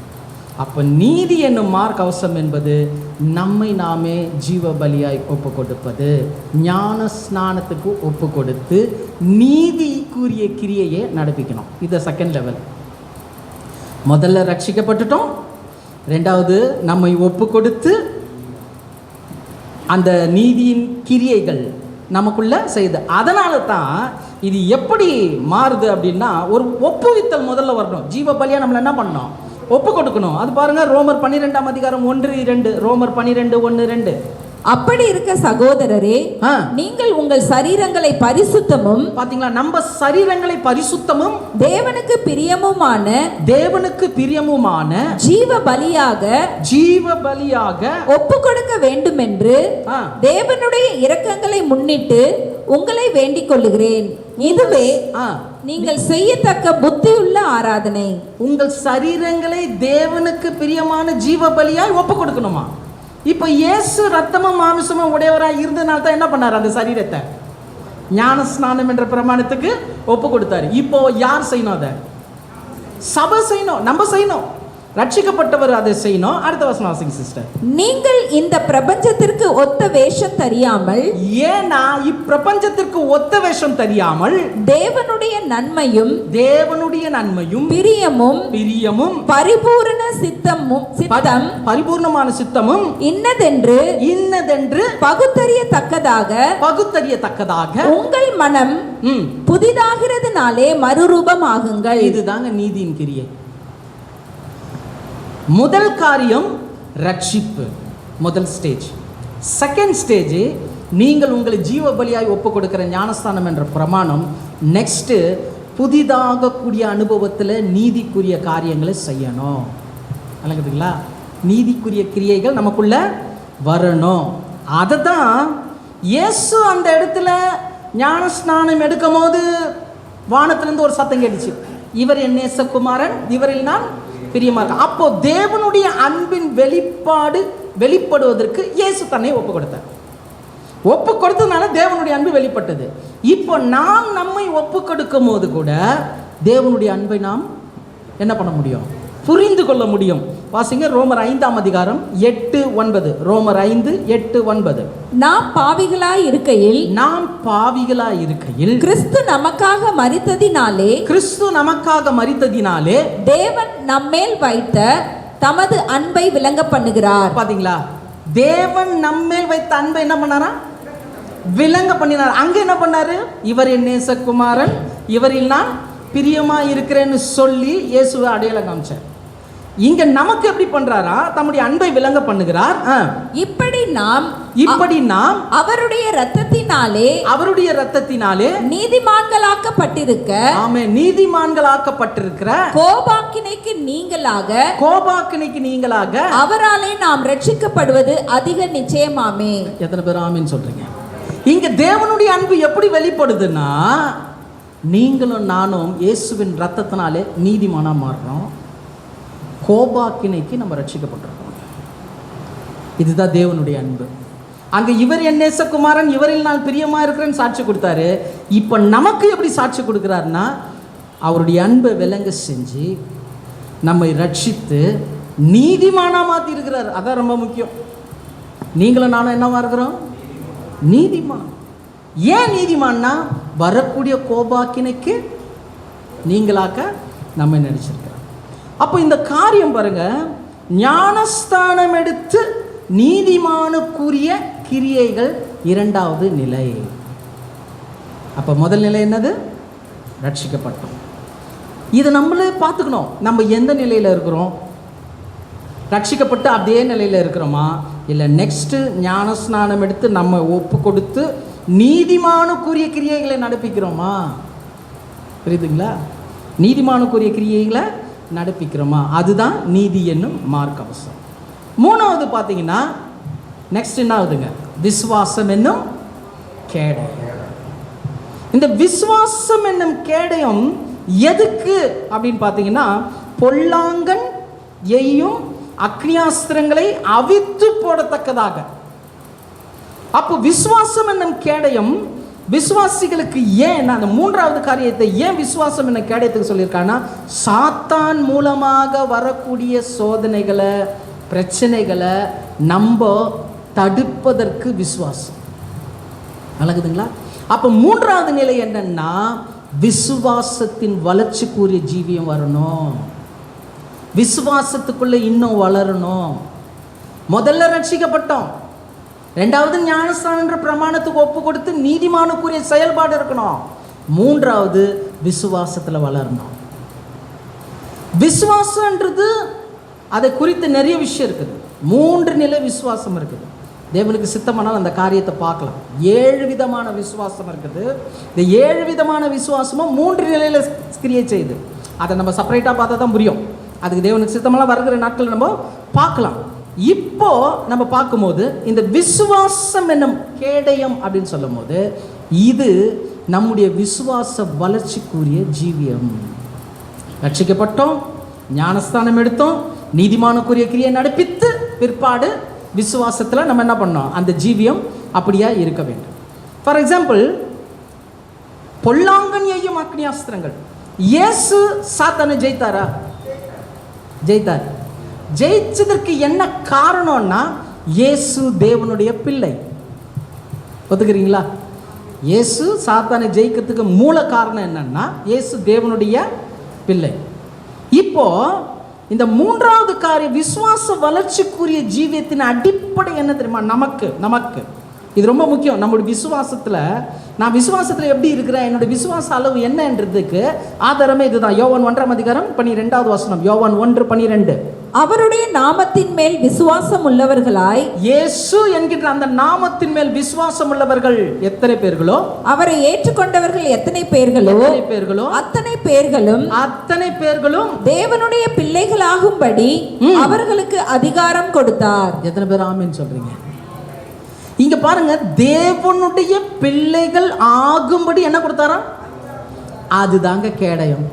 அப்போ நீதி என்னும் மார்க்கவசம் என்பது நம்மை நாமே ஜீவ பலியாய் ஒப்பு கொடுப்பது, ஞான ஸ்நானத்துக்கு ஒப்பு கொடுத்து நீதிக்குரிய கிரியையை நடப்பிக்கணும். இது செகண்ட் லெவல். முதல்ல ரட்சிக்கப்பட்டுட்டோம், ரெண்டாவது நம்மை ஒப்பு கொடுத்து அந்த நீதியின் கிரியைகள் நமக்குள்ள செய்து. அதனால தான் இது எப்படி மாறுது அப்படின்னா, ஒரு ஒப்புவித்தல் முதல்ல வரணும். ஜீவ பலியா நம்மள என்ன பண்ணணும்? ஒப்பு கொடுக்கணும். அது பாருங்க, ரோமர் 12ஆம் அதிகாரம் 1-2, ரோமர் 12:1-2. அப்படி இருக்க சகோதரரே, நீங்கள் உங்கள் சரீரங்களை பரிசுத்தமும், பாத்தீங்களா, நம்ம சரீரங்களை பரிசுத்தமும் தேவனுக்கு பிரியமுமான ஜீவ பலியாக ஒப்பு கொடுக்க வேண்டும் என்று தேவனுடைய இரக்கங்களை முன்னிட்டு உங்களை வேண்டிக் கொள்ளுகிறேன். இதுவே நீங்கள் செய்யத்தக்க புத்தியுள்ள ஆராதனை. உங்கள் சரீரங்களை தேவனுக்கு பிரியமான ஜீவ பலியாய் ஒப்பு கொடுக்கணுமா? இப்போ இயேசு ரத்தமும் மாமிசமும் உடையவராக இருந்ததுனால தான் என்ன பண்ணார்? அந்த சரீரத்தை ஞான ஸ்நானம் என்ற பிரமாணத்துக்கு ஒப்பு கொடுத்தாரு. இப்போ யார் செய்யணும்? அதை சபை செய்யணும், நம்ம செய்யணும். ரட்சிக்கப்பட்டவர் அதை செய்யணும். அடுத்த வசனம் வாசிங்க சிஸ்டர். நீங்கள் இந்த பிரபஞ்சத்திற்கு ஒத்த வேஷம் தெரியாமல், ஏன்னா இப்பிரபஞ்சத்திற்கு ஒத்த வேஷம் தெரியாமல் தேவனுடைய நன்மையும் பிரியமும் பரிபூர்ணமான சித்தமும் இன்னதென்று பகுத்தறியத்தக்கதாக உங்கள் மனம் புதிதாகிறதுனாலே மறுரூபமாகுங்கள். இதுதாங்க நீதியின் கிரியை. முதல் காரியம் ரட்சிப்பு, முதல் ஸ்டேஜ். செகண்ட் ஸ்டேஜ், நீங்கள் உங்களை ஜீவ பலியாய் ஒப்பு கொடுக்கிற ஞானஸ்தானம் என்ற பிரமாணம். நெக்ஸ்ட்டு புதிதாக கூடிய அனுபவத்தில் நீதிக்குரிய காரியங்களை செய்யணும். விளங்குதுங்களா? நீதிக்குரிய கிரியைகள் நமக்குள்ள வரணும். அதை தான் இயேசு அந்த இடத்துல ஞானஸ்நானம் எடுக்கும் போது வானத்திலிருந்து ஒரு சத்தம் கேட்டுச்சு, இவர் என் நேசகுமாரன், இவரில் நான் பிரியமாக. அப்போ தேவனுடைய அன்பின் வெளிப்படுவதற்கு இயேசு தன்னை ஒப்பு கொடுத்தார். ஒப்பு கொடுத்ததுனால தேவனுடைய அன்பு வெளிப்பட்டது. இப்போ நாம் நம்மை ஒப்பு கொடுக்கும் போது கூட தேவனுடைய அன்பை நாம் என்ன பண்ண முடியும்? புரிந்து கொள்ள முடியும். வாசிங்க ரோமர் 5ஆம் அதிகாரம் 8-9. ரோமர் 5:8-9. நாம் பாவிகளாய் இருக்கையில் கிறிஸ்து நமக்காக மரித்ததினாலே தேவன் நம்மேல் வைத்த தமது அன்பை விளங்க பண்ணுகிறார். பாத்தீங்களா? தேவன் நம்மேல் வைத்த அன்பை என்ன பண்ணாரா? விளங்க பண்ணினார். அங்க என்ன பண்ணாரு? இவர் என் நேசகுமாரன், இவரில் நான் பிரியமா இருக்கிறேன்னு சொல்லி இயேசுவை அடையாளம் காமிச்சார். இங்க நமக்கு எப்படி பண்றாரா? தம்முடைய அன்பை விளங்க பண்ணுகிறார். இப்படி நாம் அவருடைய இரத்தத்தினாலே நீதிமான்களாக்கப்பட்டிருக்கிற கோபாக்கினைக்கு நீங்களாக அவராலே நாம் ரட்சிக்கப்படுவது அதிக நிச்சயமாமே. எத்தனை பேர் ஆமேன்னு சொல்றீங்க? இங்க தேவனுடைய அன்பு எப்படி வெளிப்படுதுன்னா, நீங்களும் நானும் இயேசுவின் ரத்தத்தினாலே நீதிமானா மாறுறோம். கோபாக்கினைக்கு நம்ம ரட்சிக்கப்பட்டிருக்கோம். இதுதான் தேவனுடைய அன்பு. அங்க இவர் என் நேசகுமாரன், இவரில் நான் பிரியமா இருக்கிறேன்னு சாட்சி கொடுத்தாரு. இப்ப நமக்கு எப்படி சாட்சி கொடுக்கிறாருன்னா, அவருடைய அன்பை விளங்க செஞ்சு நம்மை ரட்சித்து நீதிமானா மாத்தி இருக்கிறார். அதான் ரொம்ப முக்கியம். நீங்களும் நானும் என்னவா இருக்கிறோம்? நீதிமான். ஏன் நீதிமான்னா, வரக்கூடிய கோபாக்கினைக்கு நீங்களாக்க நம்ம நினைச்சிருக்கிறோம். அப்போ இந்த காரியம் பாருங்க, ஞானஸ்தானம் எடுத்து நீதிமானுக்குரிய கிரியைகள் இரண்டாவது நிலை. அப்போ முதல் நிலை என்னது? ரட்சிக்கப்பட்டோம். இது நம்மளே பார்த்துக்கணும். நம்ம எந்த நிலையில் இருக்கிறோம்? ரட்சிக்கப்பட்டு அதே நிலையில் இருக்கிறோமா, இல்லை நெக்ஸ்ட்டு ஞானஸ்நானம் எடுத்து நம்ம ஒப்பு கொடுத்து நீதிமானுக்குரிய கிரியைகளை நடப்பிக்கிறோமா? புரியுதுங்களா? நீதிமானுக்குரிய கிரியைகளை நடப்பிக்கிறோமா? அதுதான் நீதி என்னும் மார்க்கவசம். மூணாவது பார்த்தீங்கன்னா, நெக்ஸ்ட் என்ன ஆகுதுங்க? விசுவாசம் என்னும் கேடயம். இந்த விசுவாசம் என்னும் கேடயம் எதுக்கு அப்படின்னு பார்த்தீங்கன்னா, பொல்லாங்கன் எய்யும் அக்னியாஸ்திரங்களை அவித்து போடத்தக்கதாக. அப்போ விசுவாசம் என்னும் கேடயம் விசுவாசிகளுக்கு ஏன் அந்த மூன்றாவது காரியத்தை ஏன் விசுவாசம் என்ன கேடயத்துக்கு சொல்லியிருக்காங்கன்னா, சாத்தான் மூலமாக வரக்கூடிய சோதனைகளை, பிரச்சனைகளை நம்ம தடுப்பதற்கு விசுவாசம். அழகுதுங்களா? அப்போ மூன்றாவது நிலை என்னன்னா, விசுவாசத்தின் வளர்ச்சிக்குரிய ஜீவியம் வரணும். விசுவாசத்துக்குள்ள இன்னும் வளரணும். முதல்ல ரட்சிக்கப்பட்டோம், ரெண்டாவது ஞானஸ்தானன்ற பிரமாணத்துக்கு ஒப்பு கொடுத்து நீதிமானுக்குரிய செயல்பாடு இருக்கணும், மூன்றாவது விசுவாசத்தில் வளரணும். விசுவாசன்றது அதை குறித்து நிறைய விஷயம் இருக்குது. 3 நிலை விசுவாசம் இருக்குது. தேவனுக்கு சித்தமானால் அந்த காரியத்தை பார்க்கலாம். 7 விதமான விசுவாசம் இருக்குது. இந்த 7 விதமான விசுவாசமும் 3 நிலையில் கிரியேட் செய்யுது. அதை நம்ம செப்பரேட்டாக பார்த்தா தான் புரியும். அதுக்கு தேவனுக்கு சித்தமெல்லாம் வருகிற நாட்கள் நம்ம பார்க்கலாம். இப்போ நம்ம பார்க்கும்போது இந்த விசுவாசம் என்னும் கேடயம் அப்படின்னு சொல்லும் போது, இது நம்முடைய விசுவாச வளர்ச்சிக்குரிய ஜீவியம். ரட்சிக்கப்பட்டோம், ஞானஸ்தானம் எடுத்தோம், நீதிமானுக்குரிய கிரியை நடப்பித்து பிற்பாடு விசுவாசத்தில் நம்ம என்ன பண்ணோம், அந்த ஜீவியம் அப்படியா இருக்க வேண்டும். ஃபார் எக்ஸாம்பிள், பொல்லாங்கன் எய்யும் அக்னியாஸ்திரங்கள். இயேசு சாத்தானை ஜெயித்தாரா? ஜெயித்தார். ஜெயிச்சதற்கு என்ன காரணம்னா, இயேசு தேவனுடைய பிள்ளை. ஒத்துக்கிறீங்களா? இயேசு சாத்தானை ஜெயிக்கிறதுக்கு மூல காரணம் என்னன்னா, இயேசு தேவனுடைய பிள்ளை. இப்போ இந்த மூன்றாவது காரியம், விசுவாச வளர்ச்சிக்குரிய ஜீவியத்தின் அடிப்படை என்ன தெரியுமா? நமக்கு இது ரொம்ப முக்கியம். நம்முடைய விசுவாசத்தில், நான் விசுவாசத்தில் எப்படி இருக்கிறேன், என்னுடைய விசுவாச அளவு என்னன்றதுக்கு ஆதாரமே இதுதான். யோவான் 1:12 யோவான் 1:12. அவருடைய நாமத்தின் மேல் விசுவாசம் உள்ளவர்களாய், இயேசு என்கின்ற அந்த நாமத்தின் மேல் விசுவாசம் உள்ளவர்கள் எத்தனை பேர்களோ, அவரை ஏற்றுக்கொண்டவர்கள் எத்தனை பேர்களோ அத்தனை பேர்களும் தேவனுடைய பிள்ளைகளாகும்படி அவர்களுக்கு அதிகாரம் கொடுத்தார். எத்தனை பேர் ஆமென் சொல்றீங்க? இங்க பாருங்க, தேவனுடைய பிள்ளைகள் ஆகும்படி என்ன கொடுத்தாரா? அதுதாங்க கேடயம்.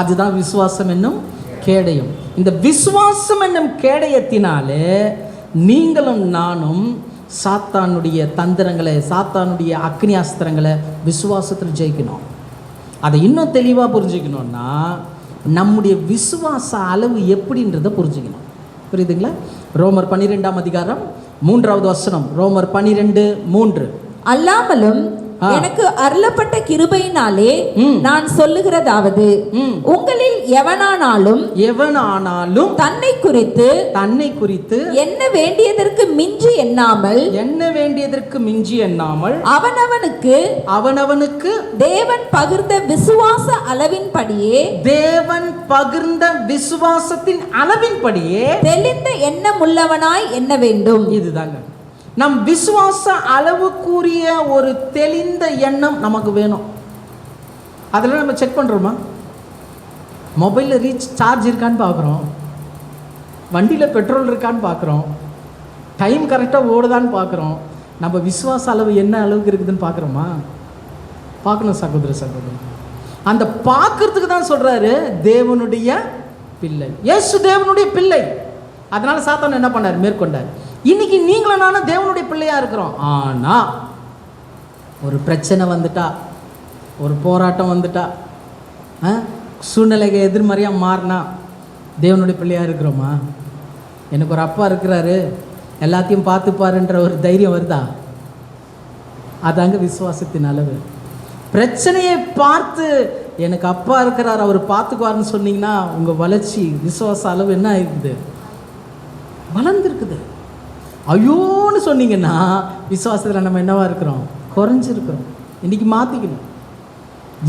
அதுதான் விசுவாசம் என்னும் கேடயம். இந்த விசுவாசம் என்னும் கேடயத்தினாலே நீங்களும் நானும் சாத்தானுடைய தந்திரங்களை, சாத்தானுடைய அக்னியாஸ்திரங்களை விசுவாசத்தில் ஜெயிக்கணும். அதை இன்னும் தெளிவாக புரிஞ்சுக்கணும்னா, நம்முடைய விசுவாச அளவு எப்படின்றத புரிஞ்சுக்கணும். புரியுதுங்களா? ரோமர் 12:3 ரோமர் 12:3. அல்லாமலும் எனக்கு அருளப்பட்ட கிருபையினாலே நான் சொல்லுகிறதாவது, உங்களில் எவனானாலும் தன்னை குறித்து என்ன வேண்டியதற்கு மிஞ்சி எண்ணாமல் அவனவனுக்கு தேவன் பகிர்ந்த விசுவாச விசுவாசத்தின் அளவின்படியே தெளிந்த எண்ணம் உள்ளவனாய் எண்ண வேண்டும். இதுதாங்க நம் விசுவாச அளவுக்குரிய ஒரு தெளிந்த எண்ணம் நமக்கு வேணும். அதில் நம்ம செக் பண்ணுறோமா? மொபைலில் சார்ஜ் இருக்கான்னு பார்க்குறோம், வண்டியில் பெட்ரோல் இருக்கான்னு பார்க்குறோம், டைம் கரெக்டாக ஓடுதான்னு பார்க்குறோம். நம்ம விசுவாச அளவு என்ன அளவுக்கு இருக்குதுன்னு பார்க்குறோமா? பார்க்கணும் சகோதரி. அந்த பார்க்கறதுக்கு தான் சொல்கிறாரு தேவனுடைய பிள்ளை. இயேசு தேவனுடைய பிள்ளை. அதனால் சாத்தான் என்ன பண்ணார்? மேற்கொண்டார். இன்னைக்கு நீங்களும் நானும் தேவனுடைய பிள்ளையாக இருக்கிறோம். ஆனால் ஒரு பிரச்சனை வந்துட்டா, ஒரு போராட்டம் வந்துட்டா, சூழ்நிலைக்கு எதிர்மறையாக மாறினா தேவனுடைய பிள்ளையாக இருக்கிறோமா? எனக்கு ஒரு அப்பா இருக்கிறாரு, எல்லாத்தையும் பார்த்துப்பாருன்ற ஒரு தைரியம் வருதா? அதாங்க விசுவாசத்தின் அளவு. பிரச்சனையை பார்த்து எனக்கு அப்பா இருக்கிறார், அவர் பார்த்துக்குவாருன்னு சொன்னீங்கன்னா உங்கள் வளர்ச்சி விசுவாச அளவு என்ன இருக்குது? வளர்ந்துருக்குது. ஐயோன்னு சொன்னீங்கன்னா விசுவாசத்தில் நம்ம என்னவா இருக்கிறோம்? குறைஞ்சிருக்கிறோம். இன்றைக்கி மாற்றிக்கணும்.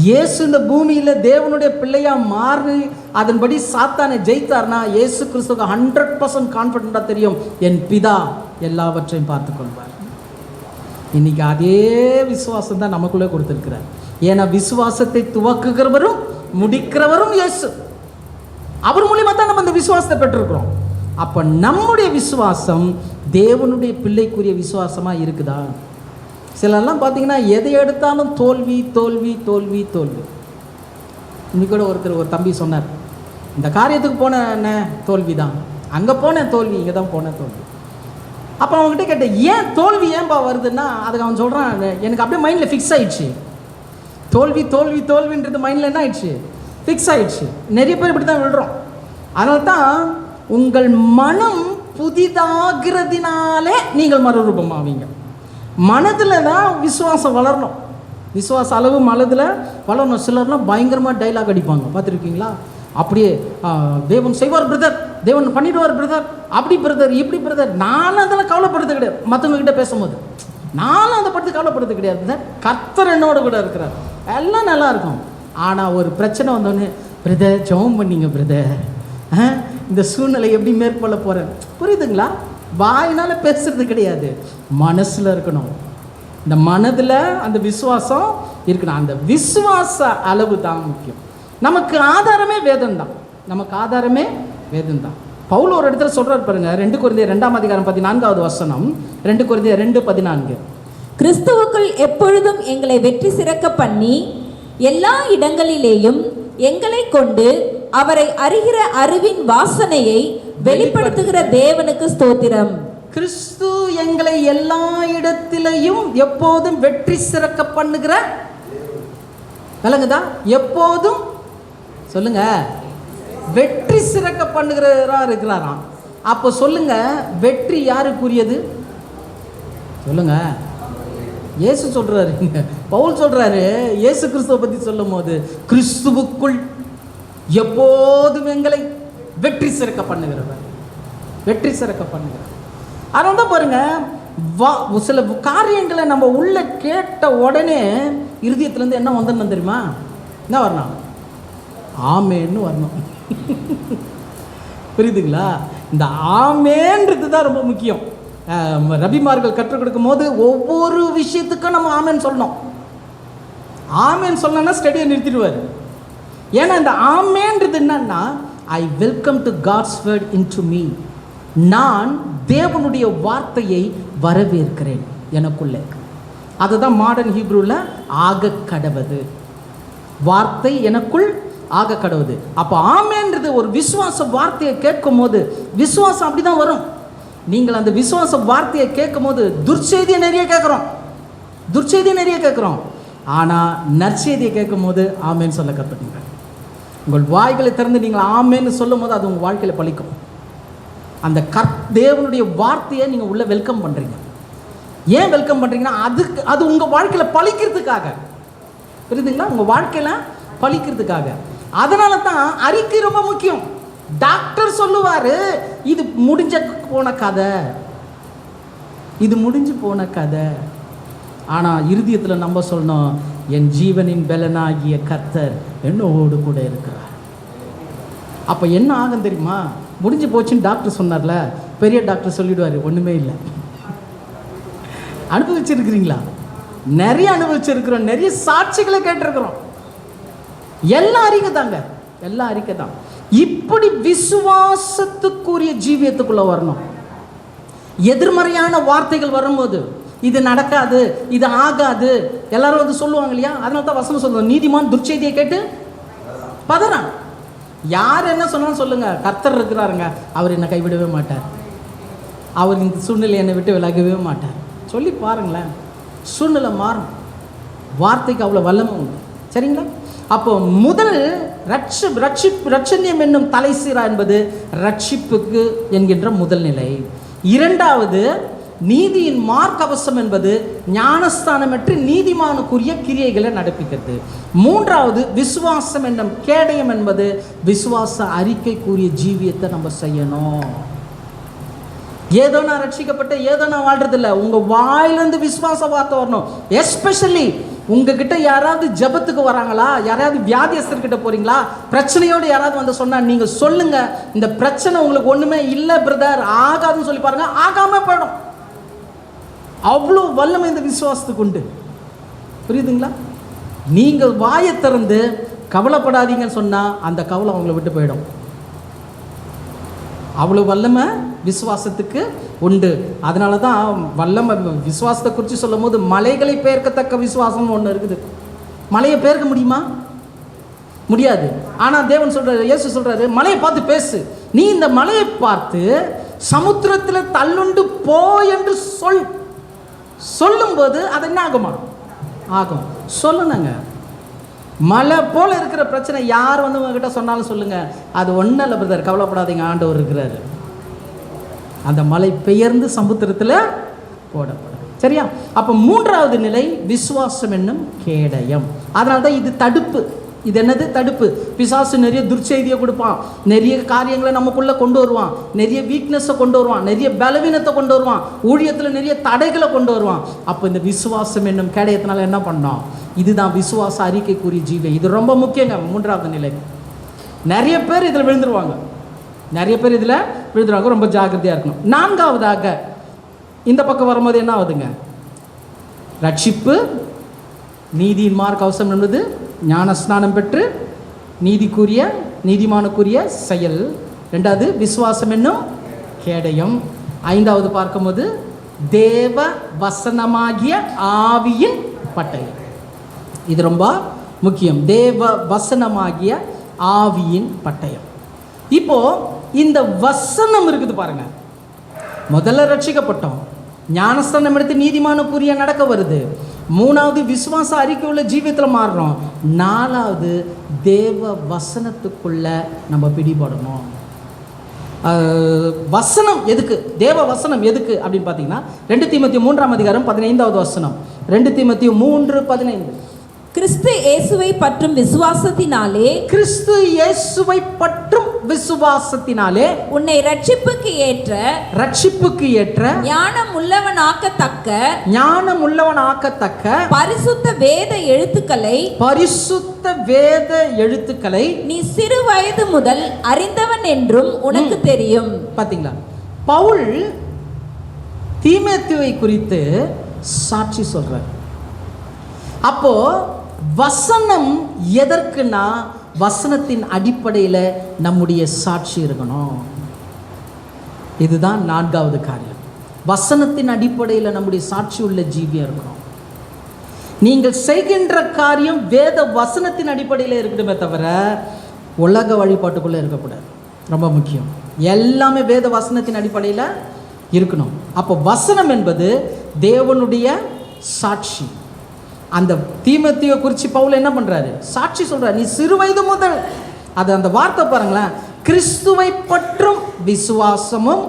இயேசு இந்த பூமியில் தேவனுடைய பிள்ளையாக மாறி அதன்படி சாத்தானை ஜெயித்தார்னா இயேசு கிறிஸ்துவுக்கு 100% கான்ஃபிடென்ட்டாக தெரியும், என் பிதா எல்லாவற்றையும் பார்த்து கொள்வார். இன்றைக்கி அதே விசுவாசம் தான் நமக்குள்ளே கொடுத்துருக்கிறார். ஏன்னா விசுவாசத்தை துவக்குகிறவரும் முடிக்கிறவரும் இயேசு. அவர் மூலியமாக தான் நம்ம இந்த விசுவாசத்தை பெற்றிருக்கிறோம். அப்போ நம்முடைய விசுவாசம் தேவனுடைய பிள்ளைக்குரிய விசுவாசமாக இருக்குதா? சிலர்லாம் பார்த்தீங்கன்னா எதை எடுத்தாலும் தோல்வி. இன்னைக்கு கூட ஒரு தம்பி சொன்னார், இந்த காரியத்துக்கு போன என்ன தோல்வி தான், அங்கே போனேன் தோல்வி, இங்கே தான் போனேன் தோல்வி. அப்போ அவங்ககிட்ட கேட்டேன், ஏன் தோல்வி ஏன்பா வருதுன்னா, அதுக்கு அவன் சொல்கிறான், எனக்கு அப்படியே மைண்டில் ஃபிக்ஸ் ஆயிடுச்சு. தோல்வி தோல்வி தோல்வின்றது மைண்டில் என்ன ஆயிடுச்சு, ஃபிக்ஸ் ஆயிடுச்சு. நிறைய பேர் இப்படி தான் விழுறோம். அதனால தான் உங்கள் மனம் புதிதாகிறதுனாலே நீங்கள் மறுரூபமாவீங்க. மனதில் தான் விசுவாசம் வளரணும். விசுவாச அளவு மனதில் வளரணும். சிலர்லாம் பயங்கரமாக டைலாக் அடிப்பாங்க, பார்த்துருக்கீங்களா? அப்படியே தேவன் செய்வார் பிரதர், தேவன் பண்ணிடுவார் பிரதர், அப்படி பிரதர் இப்படி பிரதர். நானும் அதெல்லாம் கவலைப்படுறது கிடையாது. மற்றவங்ககிட்ட பேசும்போது நானும் அதை பற்றி கவலைப்படுறது கிடையாது பிரதர். கர்த்தர் என்னோட கூட இருக்கிறார், எல்லாம் நல்லா இருக்கும். ஆனால் ஒரு பிரச்சனை வந்தோடனே, பிரதர் ஜெபம் பண்ணிங்க பிரதர், இந்த சூழ்நிலை எப்படி மேற்கொள்ள போகிறேன். புரியுதுங்களா? வாயினால் பேசுறது கிடையாது, மனசில் இருக்கணும். இந்த மனதில் அந்த விசுவாசம் இருக்கணும். அந்த விசுவாச அளவு தான் முக்கியம். நமக்கு ஆதாரமே வேதம் தான். நமக்கு ஆதாரமே வேதம் தான். பவுல் ஒரு இடத்துல சொல்கிறார் பாருங்க, 2 கொரிந்தியர் 2:14 வசனம். 2 கொரிந்தியர் 2:14. கிறிஸ்துவுக்குள் எப்பொழுதும் எங்களை வெற்றி சிறக்க பண்ணி எல்லா இடங்களிலேயும் எங்களை கொண்டு அவரை அறிகிற அறிவின் வாசனையை வெளிப்படுத்துகிற தேவனுக்கு ஸ்தோத்திரம். கிறிஸ்து எங்களை எல்லா இடத்திலையும் எப்போதும் வெற்றி சிறக்க பண்ணுகிற, விளங்குதா? எப்போதும் சொல்லுங்க, வெற்றி சிறக்க பண்ணுகிறவரா இருக்கிறாராம். அப்போ சொல்லுங்க, வெற்றி யாருக்குரியது சொல்லுங்க? இயேசு சொல்றாரு, பவுல் சொல்றாரு, இயேசு கிறிஸ்துவை பற்றி சொல்லும் போது, கிறிஸ்துவுக்குள் எப்போதும் எங்களை வெற்றி சிறக்க பண்ணுகிறவர், வெற்றி சிறக்க பண்ணுகிறவர். அதனால தான் பாருங்க, சில காரியங்களை நம்ம உள்ள கேட்ட உடனே இருதயத்திலேருந்து என்ன வந்துடணும் தெரியுமா? என்ன வரணும்? ஆமேன்னு வரணும். புரியுதுங்களா? இந்த ஆமேன்றது தான் ரொம்ப முக்கியம். ரபிமார்கள் கற்றுக் கொடுக்கும் போது ஒவ்வொரு விஷயத்துக்கும் நம்ம ஆமேன்னு சொல்லணும். ஆமேன்னு சொல்லணும்னா ஸ்டடியை நிறுத்திடுவார். ஏன்னா இந்த ஆமேன்றது என்னன்னா, I welcome to God's word into me. நான் தேவனுடைய வார்த்தையை வரவேற்கிறேன் எனக்குள்ளே. அதுதான் மாடர்ன் ஹீப்ரூவில் ஆக கடவது, வார்த்தை எனக்குள் ஆக கடவுது. அப்போ ஆமேன்றது ஒரு விசுவாச வார்த்தையை கேட்கும் போது, விசுவாசம் அப்படி தான் வரும். நீங்கள் அந்த விசுவாச வார்த்தையை கேட்கும் போது துர்ச்செய்தியை நிறைய கேட்குறோம், துர்ச்செய்தியை நிறைய கேட்குறோம். ஆனால் நற்செய்தியை கேட்கும் போது ஆமேன்னு சொல்ல கற்றுக்குங்க. உங்கள் வாய்களை திறந்து நீங்கள் ஆமேன்னு சொல்லும் போது அது உங்கள் வாழ்க்கையில் பலிக்கும். அந்த தேவனுடைய வார்த்தையை நீங்கள் உள்ளே வெல்கம் பண்ணுறீங்க. ஏன் வெல்கம் பண்ணுறீங்கன்னா, அது உங்கள் வாழ்க்கையில் பலிக்கிறதுக்காக. புரியுதுங்களா? உங்கள் வாழ்க்கையில் பலிக்கிறதுக்காக. அதனால தான் அறிக்கை ரொம்ப முக்கியம். டாக்டர் சொல்லுவார், இது முடிஞ்ச போன கதை, இது முடிஞ்சு போன கதை. ஆனால் இருதயத்தில் நம்ம சொல்லணும், என் ஜீவனின் பலனாகிய கர்த்தர் என்னோடு கூட இருக்கிறார். அப்போ என்ன ஆகும் தெரியுமா? முடிஞ்சு போச்சுன்னு டாக்டர் சொன்னார்ல, பெரிய டாக்டர் சொல்லிடுவார், ஒன்றுமே இல்லை. அனுபவிச்சிருக்கிறீங்களா? நிறைய அனுபவிச்சிருக்கிறோம், நிறைய சாட்சிகளை கேட்டிருக்கிறோம். எல்லாம் அறிக்கை தாங்க, எல்லாம் அறிக்கை தான். இப்படி விசுவாசத்துக்குரிய ஜீவியத்துக்குள்ள வரணும். எதிர்மறையான வார்த்தைகள் வரும்போது, இது நடக்காது, இது ஆகாது, எல்லாரும் வந்து சொல்லுவாங்க இல்லையா? அதனால தான் வசனம் சொல்லுவோம், நீதிமான் துர்ச்செய்தியை கேட்டு பதறான். யார் என்ன சொன்னாலும் சொல்லுங்க, கர்த்தர் இருக்கிறாருங்க, அவர் என்னை கைவிடவே மாட்டார், அவர் இந்த சூழ்நிலை என்னை விட்டு விலகவே மாட்டார். சொல்லி பாருங்களேன், சூழ்நிலை மாறும். வார்த்தைக்கு அவ்வளோ வல்லமை உண்டு. சரிங்களா? அப்போ முதல் ரட்சண்யம் என்னும் தலை சீரா என்பது ரட்சிப்புக்கு என்கின்ற முதல் நிலை. இரண்டாவது, நீதியின் மார்க்கவசம் என்பது ஞானஸ்தானமற்று நீதிமானுக்குரிய கிரியைகளை நடப்பிக்கிறது. மூன்றாவது, விசுவாசம் என்னும் கேடயம் என்பது விசுவாச அறிக்கைக்குரிய ஜீவியத்தை நம்ம செய்யணும். ஏதோ நான் ரட்சிக்கப்பட்ட ஏதோ நான் வாழ்றதில்லை, உங்கள் வாயிலிருந்து விசுவாச வார்த்தை வரணும். எஸ்பெஷலி உங்ககிட்ட யாராவது ஜபத்துக்கு வராங்களா, யாராவது வியாதியஸ்தர்கிட்ட போறீங்களா, பிரச்சனையோடு யாராவது வந்து சொன்னால் நீங்கள் சொல்லுங்க, இந்த பிரச்சனை உங்களுக்கு ஒன்றுமே இல்லை பிரதர், ஆகாதுன்னு சொல்லி பாருங்க, ஆகாம போயிடும். அவ்வளோ வல்லமை இந்த விசுவாசத்துக்கு உண்டு. புரியுதுங்களா? நீங்கள் வாயை திறந்து கவலைப்படாதீங்கன்னு சொன்னால் அந்த கவலை அவங்கள விட்டு போயிடும். அவ்வளோ வல்லமை விசுவாசத்துக்கு உண்டு. அதனால தான் வல்லமை விசுவாசத்தை குறித்து சொல்லும் போது, மலைகளை பெயர்க்கத்தக்க விசுவாசம் ஒன்று இருக்குது. மலையை பெயர்க்க முடியுமா? முடியாது. ஆனால் தேவன் சொல்கிறாரு, இயேசு சொல்கிறாரு, மலையை பார்த்து பேசு. நீ இந்த மலையை பார்த்து சமுத்திரத்தில் தள்ளுண்டு போ என்று சொல்லும்போது அது என்ன ஆகுமா? ஆகும். சொல்லணுங்க. மலை போல இருக்கிற பிரச்சனை யார் வந்து உங்ககிட்ட சொன்னாலும் சொல்லுங்க, அது ஒன்றும் இல்லை பிரதர், கவலைப்படாதீங்க, ஆண்டவர் இருக்கிறாரு. அந்த மலை பெயர்ந்து சமுத்திரத்தில் போடப்படும். சரியா? அப்போ மூன்றாவது நிலை விசுவாசம் என்னும் கேடயம். அதனால தான் இது தடுப்பு. இது என்னது? தடுப்பு. பிசாசு நிறைய துர்ச்செய்தியை கொடுப்பான், நிறைய காரியங்களை நமக்குள்ளே கொண்டு வருவான், நிறைய வீக்னஸை கொண்டு வருவான், நிறைய பலவீனத்தை கொண்டு வருவான், ஊழியத்தில் நிறைய தடைகளை கொண்டு வருவான். அப்போ இந்த விசுவாசம் என்னும் கேடயத்தினால என்ன பண்ணோம்? இதுதான் விசுவாச அறிக்கைக்குரிய ஜீவன். இது ரொம்ப முக்கியங்க. மூன்றாவது நிலை. நிறைய பேர் இதில் விழுந்துருவாங்க, ரொம்ப ஜாக்கிரதையாக இருக்கணும். நான்காவதாக இந்த பக்கம் வரும்போது என்ன ஆகுதுங்க? ரட்சிப்பு, நீதியின் மார்க்க அவசரம் என்பது ஞானஸ்நானம் பெற்று நீதிமானுக்குரிய செயல். ரெண்டாவது விசுவாசம் என்னும் கேடயம். ஐந்தாவது பார்க்கும்போது தேவ வசனமாகிய ஆவியின் பட்டயம். இது ரொம்ப முக்கியம். தேவ வசனமாகிய ஆவியின் பட்டயம். இப்போ இந்த வசனம் இருக்குது பாருங்க. முதல்ல ரட்சிக்கப்பட்டோம், ஞானஸ்தானம் எடுத்து நீதிமானுக்குரிய நடக்க வருது. மூணாவது விசுவாச அறிக்கை உள்ள ஜீவியத்தில் மாறுறோம். நாலாவது தேவ வசனத்துக்குள்ள நம்ம பிடிபடணும். வசனம் எதுக்கு? தேவ வசனம் எதுக்கு அப்படின்னு பார்த்தீங்கன்னா 2 தீமோத்தேயு 3ஆம் அதிகாரம் 15வது வசனம். 2 தீமோத்தேயு 3:15. கிறிஸ்து இயேசுவை பற்றும் விசுவாசத்தினாலே உன்னை ரட்சிப்புக்கு ஏற்ற ஞானம் உள்ளவனாக்கத்தக்க பரிசுத்த வேத எழுத்துக்களை நீ சிறு வயது முதல் அறிந்தவன் என்றும் உனக்கு தெரியும். பாத்தீங்களா? பவுல் தீமோத்தேயுவை குறித்து சாட்சி சொல்றார். அப்போ வசனம் எதற்குனா, வசனத்தின் அடிப்படையில் நம்முடைய சாட்சி இருக்கணும். இதுதான் நான்காவது காரியம். வசனத்தின் அடிப்படையில் நம்முடைய சாட்சி உள்ள ஜீவியம் இருக்கணும். நீங்கள் செய்கின்ற காரியம் வேத வசனத்தின் அடிப்படையில் இருக்கணுமே தவிர உலக வழிபாட்டுக்குள்ளே இருக்கக்கூடாது. ரொம்ப முக்கியம். எல்லாமே வேத வசனத்தின் அடிப்படையில் இருக்கணும். அப்போ வசனம் என்பது தேவனுடைய சாட்சி. அந்த தீமோத்தேயுவை குறித்து பவுல் என்ன பண்ணுறாரு? சாட்சி சொல்கிறார். நீ சிறு வயது முதல், அது அந்த வார்த்தை பாருங்களேன், கிறிஸ்துவை பற்றும் விசுவாசமும்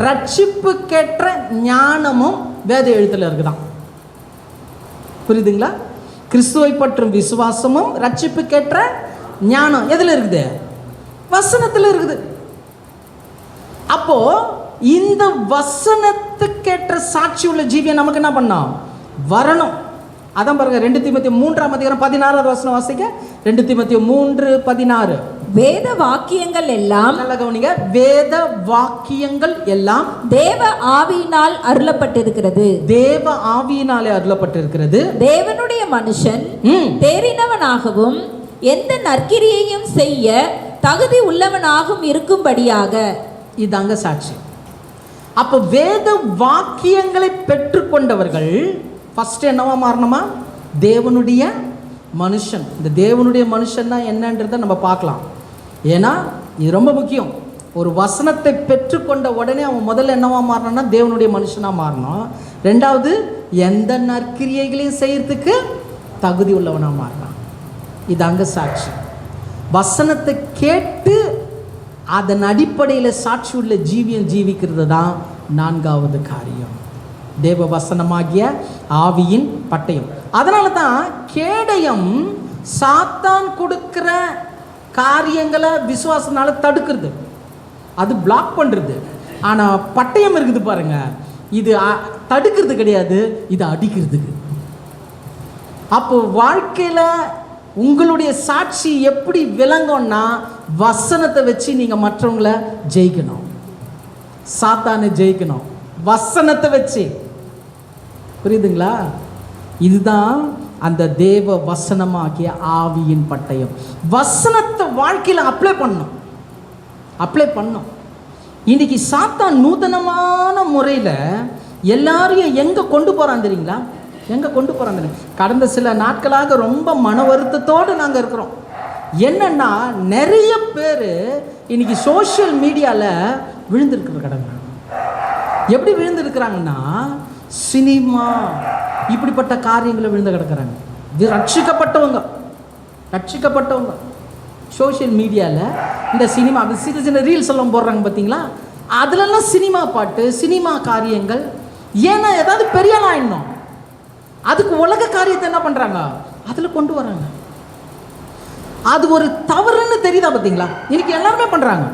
ரட்சிப்புக்கேற்ற ஞானமும் வேத எழுத்தில் இருக்குதான். புரியுதுங்களா? கிறிஸ்துவை பற்றும் விசுவாசமும் ரட்சிப்புக்கேற்ற ஞானம் எதில் இருக்குது? வசனத்தில் இருக்குது. அப்போ இந்த வசனத்துக்கேற்ற சாட்சி உள்ள ஜீவியம் நமக்கு என்ன பண்ணோம்? வரணும். அதான் பாருங்க 2 தீமோத்தேயு 3ஆம் அதிகாரம் 16வது வசனம் வாசிக்க. 2 தீமோத்தேயு 3:16. வேத வாக்கியங்கள் எல்லாம், நல்ல கவனிங்க, வேத வாக்கியங்கள் எல்லாம் தேவ ஆவியினால் அருளப்பட்டிருக்கிறது. தேவனுடைய மனுஷன் தேறினவனாகவும் எந்த நற்கிரியையும் செய்ய தகுதி உள்ளவனாகவும் இருக்கும்படியாக. இதாங்க சாட்சி. அப்போ வேத வாக்கியங்களை பெற்றுக்கொண்டவர்கள் ஃபர்ஸ்ட் என்னவா மாறணுமா? தேவனுடைய மனுஷன். இந்த தேவனுடைய மனுஷன்னா என்னன்றதை நம்ம பார்க்கலாம். ஏன்னா இது ரொம்ப முக்கியம். ஒரு வசனத்தை பெற்றுக்கொண்ட உடனே அவன் முதல்ல என்னவா மாறணும்னா தேவனுடைய மனுஷனாக மாறணும். ரெண்டாவது எந்த நற்கிரியைகளையும் செய்யறதுக்கு தகுதி உள்ளவனாக மாறலாம். இதாங்க சாட்சி. வசனத்தை கேட்டு அதன் அடிப்படையில் சாட்சி உள்ள ஜீவியம் ஜீவிக்கிறது தான் நான்காவது காரியம். தேவ வசனமாகிய ஆவியின் பட்டயம். அதனால தான் கேடயம் சாத்தான் கொடுக்கிற காரியங்களை விசுவாசனால தடுக்கிறது, அது பிளாக் பண்ணுறது. ஆனால் பட்டயம் இருக்குது பாருங்க, இது தடுக்கிறது கிடையாது, இது அடிக்கிறதுக்கு. அப்போ வாழ்க்கையில் உங்களுடைய சாட்சி எப்படி விளங்கும்னா, வசனத்தை வச்சு நீங்கள் மற்றவங்களை ஜெயிக்கணும், சாத்தானை ஜெயிக்கணும் வசனத்தை வச்சு. புரியுதுங்களா? இதுதான் அந்த தேவ வசனமாகிய ஆவியின் பட்டயம். வசனத்தை வாழ்க்கையில் அப்ளை பண்ணும். இன்னைக்கு சாத்தான் நூதனமான முறையில் எல்லாரையும் எங்கே கொண்டு போகிறான் தெரியுங்களா? கடந்த சில நாட்களாக ரொம்ப மன வருத்தத்தோடு நாங்கள் இருக்கிறோம். என்னன்னா, நிறைய பேர் இன்னைக்கு சோஷியல் மீடியாவில் விழுந்திருக்கிற கடமை. எப்படி விழுந்திருக்கிறாங்கன்னா சினிமா இப்படிப்பட்ட காரியங்களை விழுந்து கிடக்கிறாங்க. இது ரட்சிக்கப்பட்டவங்க சோஷியல் மீடியாவில் இந்த சினிமா சின்ன சின்ன ரீல்ஸ் எல்லாம் போடுறாங்க பார்த்தீங்களா, அதுலலாம் சினிமா பாட்டு, சினிமா காரியங்கள். ஏன்னா ஏதாவது பெரிய ஆயிடணும், அதுக்கு உலக காரியத்தை என்ன பண்ணுறாங்க, அதில் கொண்டு வராங்க. அது ஒரு தவறுன்னு தெரியுதா பார்த்தீங்களா? இன்னைக்கு எல்லாருமே பண்ணுறாங்க.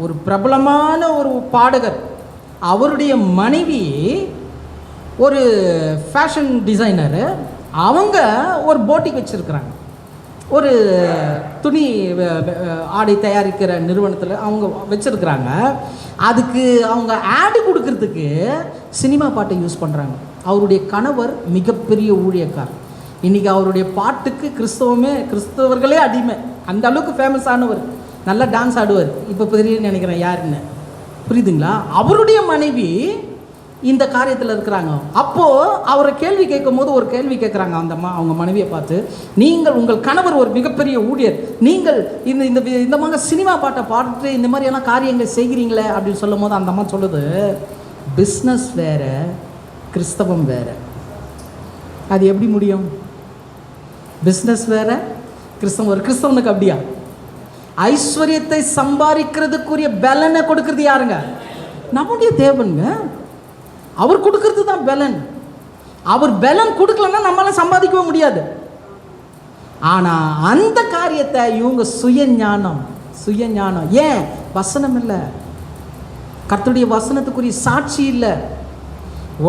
ஒரு பிரபலமான ஒரு பாடகர், அவருடைய மனைவி ஒரு ஃபேஷன் டிசைனரு, அவங்க ஒரு போட்டிக் வச்சுருக்குறாங்க. ஒரு துணி ஆடை தயாரிக்கிற நிறுவனத்தில் அவங்க வச்சுருக்குறாங்க. அதுக்கு அவங்க ஆடு கொடுக்கறதுக்கு சினிமா பாட்டை யூஸ் பண்ணுறாங்க. அவருடைய கணவர் மிகப்பெரிய ஊழியக்காரர். இன்றைக்கி அவருடைய பாட்டுக்கு கிறிஸ்தவர்களே அடிமை. அந்த அளவுக்கு ஃபேமஸ் ஆனவர், நல்லா டான்ஸ் ஆடுவார். இப்போ தெரியும்னு நினைக்கிறேன் யாருன்னு, புரியுதுங்களா? அவருடைய மனைவி இந்த காரியத்தில் இருக்கிறாங்க. அப்போது அவரை கேள்வி கேட்கும் போது ஒரு கேள்வி கேட்குறாங்க அந்த அவங்க மனைவியை பார்த்து, நீங்கள் உங்கள் கணவர் ஒரு மிகப்பெரிய ஊழியர், நீங்கள் இந்த மாதிரி சினிமா பாட்டை பாட்டு இந்த மாதிரியெல்லாம் காரியங்கள் செய்கிறீங்களே அப்படின்னு சொல்லும் போது அந்த அம்மா சொல்லுது, பிஸ்னஸ் வேறு கிறிஸ்தவம் வேறு. அது எப்படி முடியும்? பிஸ்னஸ் வேறு கிறிஸ்தவம். ஒரு கிறிஸ்தவனுக்கு அப்படியா? ஐஸ்வர்யத்தை சம்பாதிக்கிறதுக்குரிய பலனை கொடுக்கறது யாருங்க? நம்முடைய தேவனுங்க. அவர் கொடுக்கறது தான் பலன். அவர் பலன் கொடுக்கலன்னா நம்மளால சம்பாதிக்கவே முடியாது. ஆனால் அந்த காரியத்தை இவங்க சுயஞானம். ஏன்? வசனம் இல்லை, கர்த்தருடைய வசனத்துக்குரிய சாட்சி இல்லை.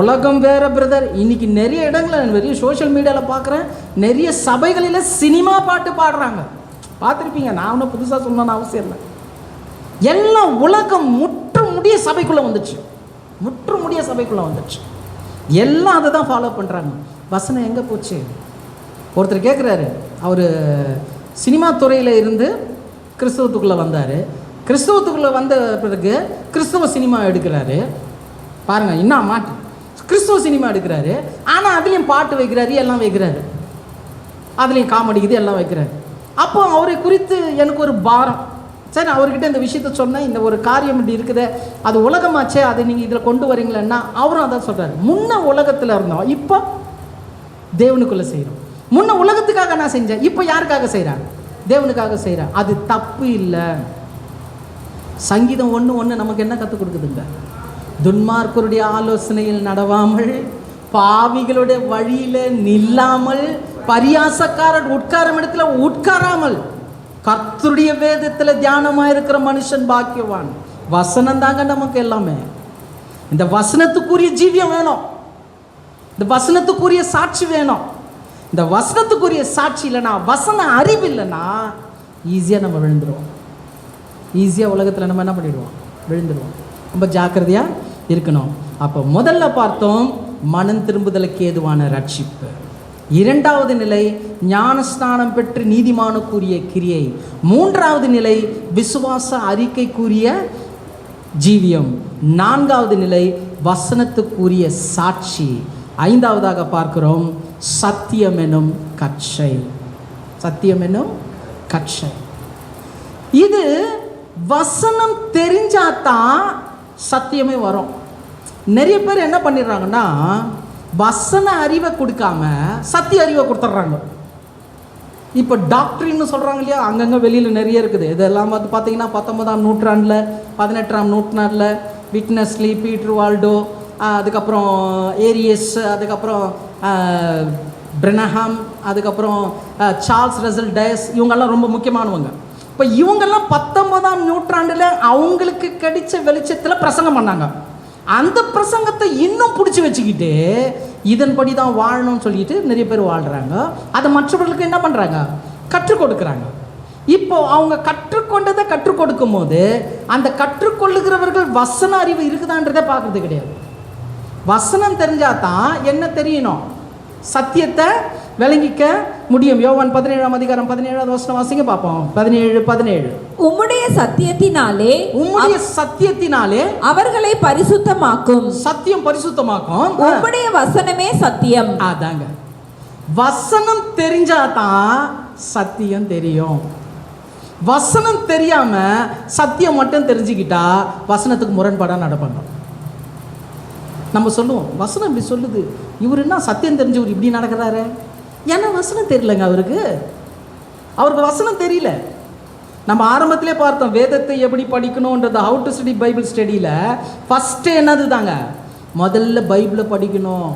உலகம் வேற பிரதர். இன்னைக்கு நிறைய இடங்களில், நிறைய சோஷியல் மீடியாவில் பார்க்குறேன், நிறைய சபைகளில் சினிமா பாட்டு பாடுறாங்க, பார்த்துருப்பீங்க. நான் ஒன்றும் புதுசாக சொல்லணும்னு அவசியம் இல்லை. எல்லாம் உலகம் முற்றுமுடிய சபைக்குள்ளே வந்துச்சு. எல்லாம் அதை தான் ஃபாலோ பண்ணுறாங்க. வசனம் எங்கே போச்சு? ஒருத்தர் கேட்குறாரு, அவர் சினிமா துறையில் இருந்து கிறிஸ்தவத்துக்குள்ளே வந்தார். கிறிஸ்தவத்துக்குள்ளே வந்த பிறகு கிறிஸ்தவ சினிமா எடுக்கிறாரு. பாருங்கள், இன்னும் மாட்டு கிறிஸ்தவ சினிமா எடுக்கிறாரு. ஆனால் அதுலேயும் பாட்டு வைக்கிறாரு, எல்லாம் வைக்கிறாரு, அதுலேயும் காமெடி இது எல்லாம் வைக்கிறாரு. அப்போ அவரை குறித்து எனக்கு ஒரு பாரம். சரி, அவர்கிட்ட இந்த விஷயத்த சொன்னேன், இந்த ஒரு காரியம் இப்படி இருக்குது, அது உலகமாச்சே, அதை நீங்கள் இதில் கொண்டு வரீங்களேன்னா அவரும் அதான் சொல்கிறார். முன்ன உலகத்தில் இருந்தோம், இப்போ தேவனுக்குள்ளே செய்கிறோம். முன்ன உலகத்துக்காக நான் செஞ்சேன், இப்போ யாருக்காக செய்கிறாங்க? தேவனுக்காக செய்கிறேன். அது தப்பு இல்லை. சங்கீதம் 1:1 நமக்கு என்ன கற்றுக் கொடுக்குதுங்க? துன்மார்க்கருடைய ஆலோசனையில் நடவாமல், பாவிகளுடைய வழியில் நில்லாமல், பரியாசக்காரர் உட்காரும் இடத்துல உட்காராமல், கர்த்தருடைய வேதத்தில் தியானமாக இருக்கிற மனுஷன் பாக்கியவான். வசனம் தாங்க நமக்கு எல்லாமே. இந்த வசனத்துக்குரிய ஜீவியம் வேணும், இந்த வசனத்துக்குரிய சாட்சி வேணும். இந்த வசனத்துக்குரிய சாட்சி இல்லைன்னா, வசன அறிவு இல்லைன்னா ஈஸியாக நம்ம விழுந்துடுவோம். ஈஸியாக உலகத்தில் நம்ம என்ன பண்ணிடுவோம்? விழுந்துடுவோம். ரொம்ப ஜாக்கிரதையாக இருக்கணும். அப்போ முதல்ல பார்த்தோம் மனம் திரும்புதலுக்கு ஏதுவான ரட்சிப்பு. இரண்டாவது நிலை ஞானஸ்நானம் பெற்று நீதிமானுக்குரிய கிரியை. மூன்றாவது நிலை விசுவாச அறிக்கைக்குரிய ஜீவியம். நான்காவது நிலை வசனத்துக்குரிய சாட்சி. ஐந்தாவதாக பார்க்கிறோம் சத்தியம் எனும் கச்சை. இது வசனம் தெரிஞ்சாதான் சத்தியமே வரும். நிறைய பேர் என்ன பண்ணிடுறாங்கன்னா, வசன அறிவை கொடுக்காம சத்திய அறிவை கொடுத்துட்றாங்க. இப்போ டாக்டரின்னு சொல்கிறாங்க இல்லையா, அங்கங்கே வெளியில் நிறைய இருக்குது. இதெல்லாம் வந்து பார்த்தீங்கன்னா 19ஆம் நூற்றாண்டில் 18ஆம் நூற்றாண்டில் விட்னஸ்லி, பீட்டர் வால்டோ, அதுக்கப்புறம் ஏரியஸ், அதுக்கப்புறம் பிரெனஹாம், அதுக்கப்புறம் சார்ல்ஸ் ரசல் டயஸ், இவங்கெல்லாம் ரொம்ப முக்கியமானவங்க. இப்போ இவங்கெல்லாம் 19ஆம் நூற்றாண்டில் அவங்களுக்கு கிடைச்ச வெளிச்சத்தில் பிரசங்கம் பண்ணாங்க. அந்த பிரசங்கத்தை இன்னும் பிடிச்சி வச்சுக்கிட்டு இதன்படி தான் வாழணும்னு சொல்லிட்டு நிறைய பேர் வாழ்கிறாங்க. அதை மற்றவர்களுக்கு என்ன பண்ணுறாங்க? கற்றுக் கொடுக்குறாங்க. இப்போ அவங்க கற்றுக்கொண்டதை கற்றுக் கொடுக்கும் போது அந்த கற்றுக்கொள்ளுகிறவர்கள் வசன அறிவு இருக்குதான்றதை பார்க்கறது கிடையாது. வசனம் தெரிஞ்சாதான் என்ன தெரியணும்? சத்தியத்தை விளங்கிக்க முடியும். யோவான் 17ஆம் அதிகாரம் 17வது வசனம் வாசிங்க பார்ப்போம். 17 உம்முடைய சத்தியத்தினாலே அவர்களை பரிசுத்தமாக்கும். சத்தியம் பரிசுத்தமாக்கும். உம்முடைய வசனமே சத்தியம். அதாங்க, வசனம் தெரிஞ்சாதான் சத்தியம் தெரியும். வசனம் தெரியாமல் சத்தியம் மட்டும் தெரிஞ்சுக்கிட்டா வசனத்துக்கு முரண்பாடாக நடப்பாங்க. நம்ம சொல்லுவோம் வசனம் இப்படி சொல்லுது, இவர் என்ன சத்தியம் தெரிஞ்சவர் இப்படி நடக்கிறாரு, ஏன்னா வசனம் தெரியலங்க. அவருக்கு வசனம் தெரியல. நம்ம ஆரம்பத்திலே பார்த்தோம் வேதத்தை எப்படி படிக்கணுன்றது, ஹவு டு ஸ்டடி பைபிள் ஸ்டடியில் ஃபஸ்ட்டு என்னது தாங்க, முதல்ல பைபிளை படிக்கணும்,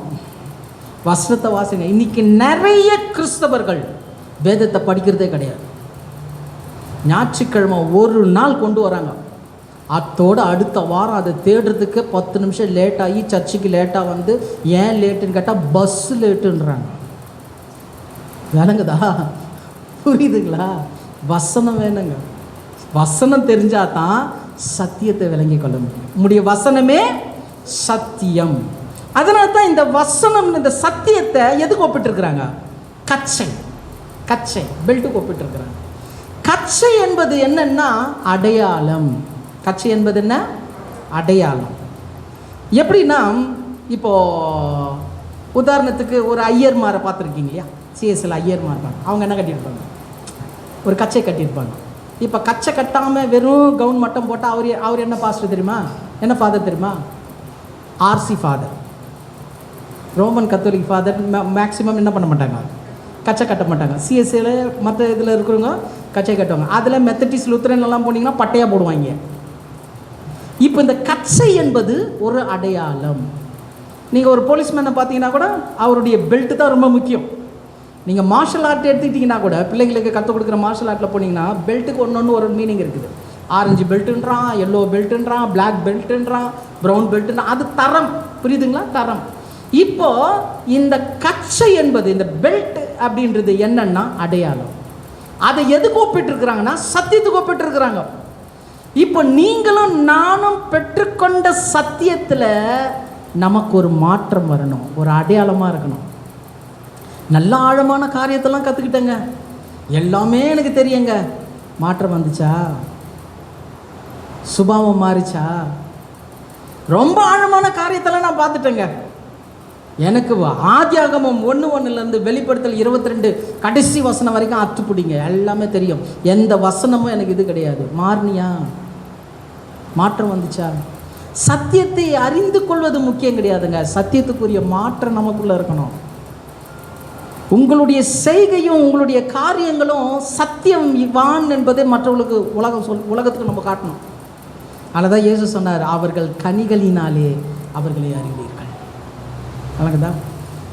வசனத்தை வாசிங்க. இன்னைக்கு நிறைய கிறிஸ்தவர்கள் வேதத்தை படிக்கிறதே கிடையாது. ஞாயிற்றுக்கிழமை ஒரு நாள் கொண்டு வராங்க, அத்தோடு அடுத்த வாரம் அதை தேடுறதுக்கு 10 நிமிஷம் லேட்டாகி சர்ச்சுக்கு லேட்டாக வந்து, ஏன் லேட்டுன்னு கேட்டால் பஸ்ஸு லேட்டுன்றாங்க. விளங்குதா? புரியுதுங்களா? வசனம் வேணுங்க. வசனம் தெரிஞ்சால் தான் சத்தியத்தை விளங்கி கொள்ள முடியும். உங்களுடைய வசனமே சத்தியம். அதனால தான் இந்த வசனம், இந்த சத்தியத்தை எதுக்கு ஒப்பிட்டுருக்குறாங்க? கச்சை பெல்ட்டுக்கு ஒப்பிட்டுருக்குறாங்க. கச்சை என்பது என்னன்னா அடையாளம். கச்சை என்பது என்ன? அடையாளம். எப்படின்னா, இப்போது உதாரணத்துக்கு ஒரு ஐயர்மாரை பார்த்துருக்கீங்க இல்லையா? சிஎஸ்எல் ஐயர்மார் இருப்பாங்க. அவங்க என்ன கட்டியிருப்பாங்க? ஒரு கச்சை கட்டியிருப்பாங்க. இப்போ கச்சை கட்டாமல் வெறும் கவுன் மட்டும் போட்டால் அவர் என்ன பாஸ்டர் தெரியுமா? என்ன ஃபாதர் தெரியுமா? RC father. Roman Catholic father maximum என்ன பண்ண மாட்டாங்க? கச்சை கட்ட மாட்டாங்க. சிஎஸ்சியில் மற்ற இதில் இருக்கிறவங்க கச்சை கட்டுவாங்க. அதில் மெத்தடிஸ் லுத்தரன் எல்லாம் போனீங்கன்னா பட்டையாக போடுவாங்க. இப்போ இந்த கச்சை என்பது ஒரு அடையாளம். நீங்கள் ஒரு போலீஸ்மேனை பார்த்தீங்கன்னா கூட அவருடைய பெல்ட்டு தான் ரொம்ப முக்கியம். நீங்கள் மார்ஷல் ஆர்ட் எடுத்துக்கிட்டிங்கன்னா கூட, பிள்ளைங்களுக்கு கற்றுக் கொடுக்குற மார்ஷல் ஆர்ட்டில் போனீங்கன்னா பெல்ட்டுக்கு ஒன்று ஒரு மீனிங் இருக்குது. ஆரஞ்சு பெல்ட்டுன்றான், எல்லோ பெல்ட்டுன்றான், பிளாக் பெல்ட்டுன்றான், ப்ரௌன் பெல்ட்டுன்றான். அது தரம். புரியுதுங்களா? தரம். இப்போது இந்த கச்சை என்பது, இந்த பெல்ட் அப்படின்றது என்னன்னா அடையாளம். அதை எதுக்கு ஒப்பிட்டுருக்குறாங்கன்னா சத்தியத்துக்கு ஒப்பிட்டுருக்குறாங்க. இப்போ நீங்களும் நானும் பெற்றுக்கொண்ட சத்தியத்தில் நமக்கு ஒரு மாற்றம் வரணும், ஒரு அடையாளமாக இருக்கணும். நல்ல ஆழமான காரியத்தெல்லாம் கற்றுக்கிட்டேங்க, எல்லாமே எனக்கு தெரியுங்க. மாற்றம் வந்துச்சா? சுபாவம் மாறிச்சா? ரொம்ப ஆழமான காரியத்தெல்லாம் நான் பார்த்துட்டேங்க. எனக்கு ஆதியாகமம் 1:1 வெளிப்படுத்தல் 22 கடைசி வசனம் வரைக்கும் அத்துப்பிடிங்க, எல்லாமே தெரியும். எந்த வசனமும் எனக்கு இது கிடையாது. மாறினியா? மாற்றம் வந்துச்சா? சத்தியத்தை அறிந்து கொள்வது முக்கியம் கிடையாதுங்க, சத்தியத்துக்குரிய மாற்றம் நமக்குள்ள இருக்கணும். உங்களுடைய செய்கையும் உங்களுடைய காரியங்களும் சத்தியம் வான் என்பதை மற்றவர்களுக்கு உலகத்துக்கு நம்ம காட்டணும். அதனால்தான் இயேசு சொன்னார், அவர்கள் கனிகளினாலே அவர்களை அறிவீர்கள். வணக்கதா?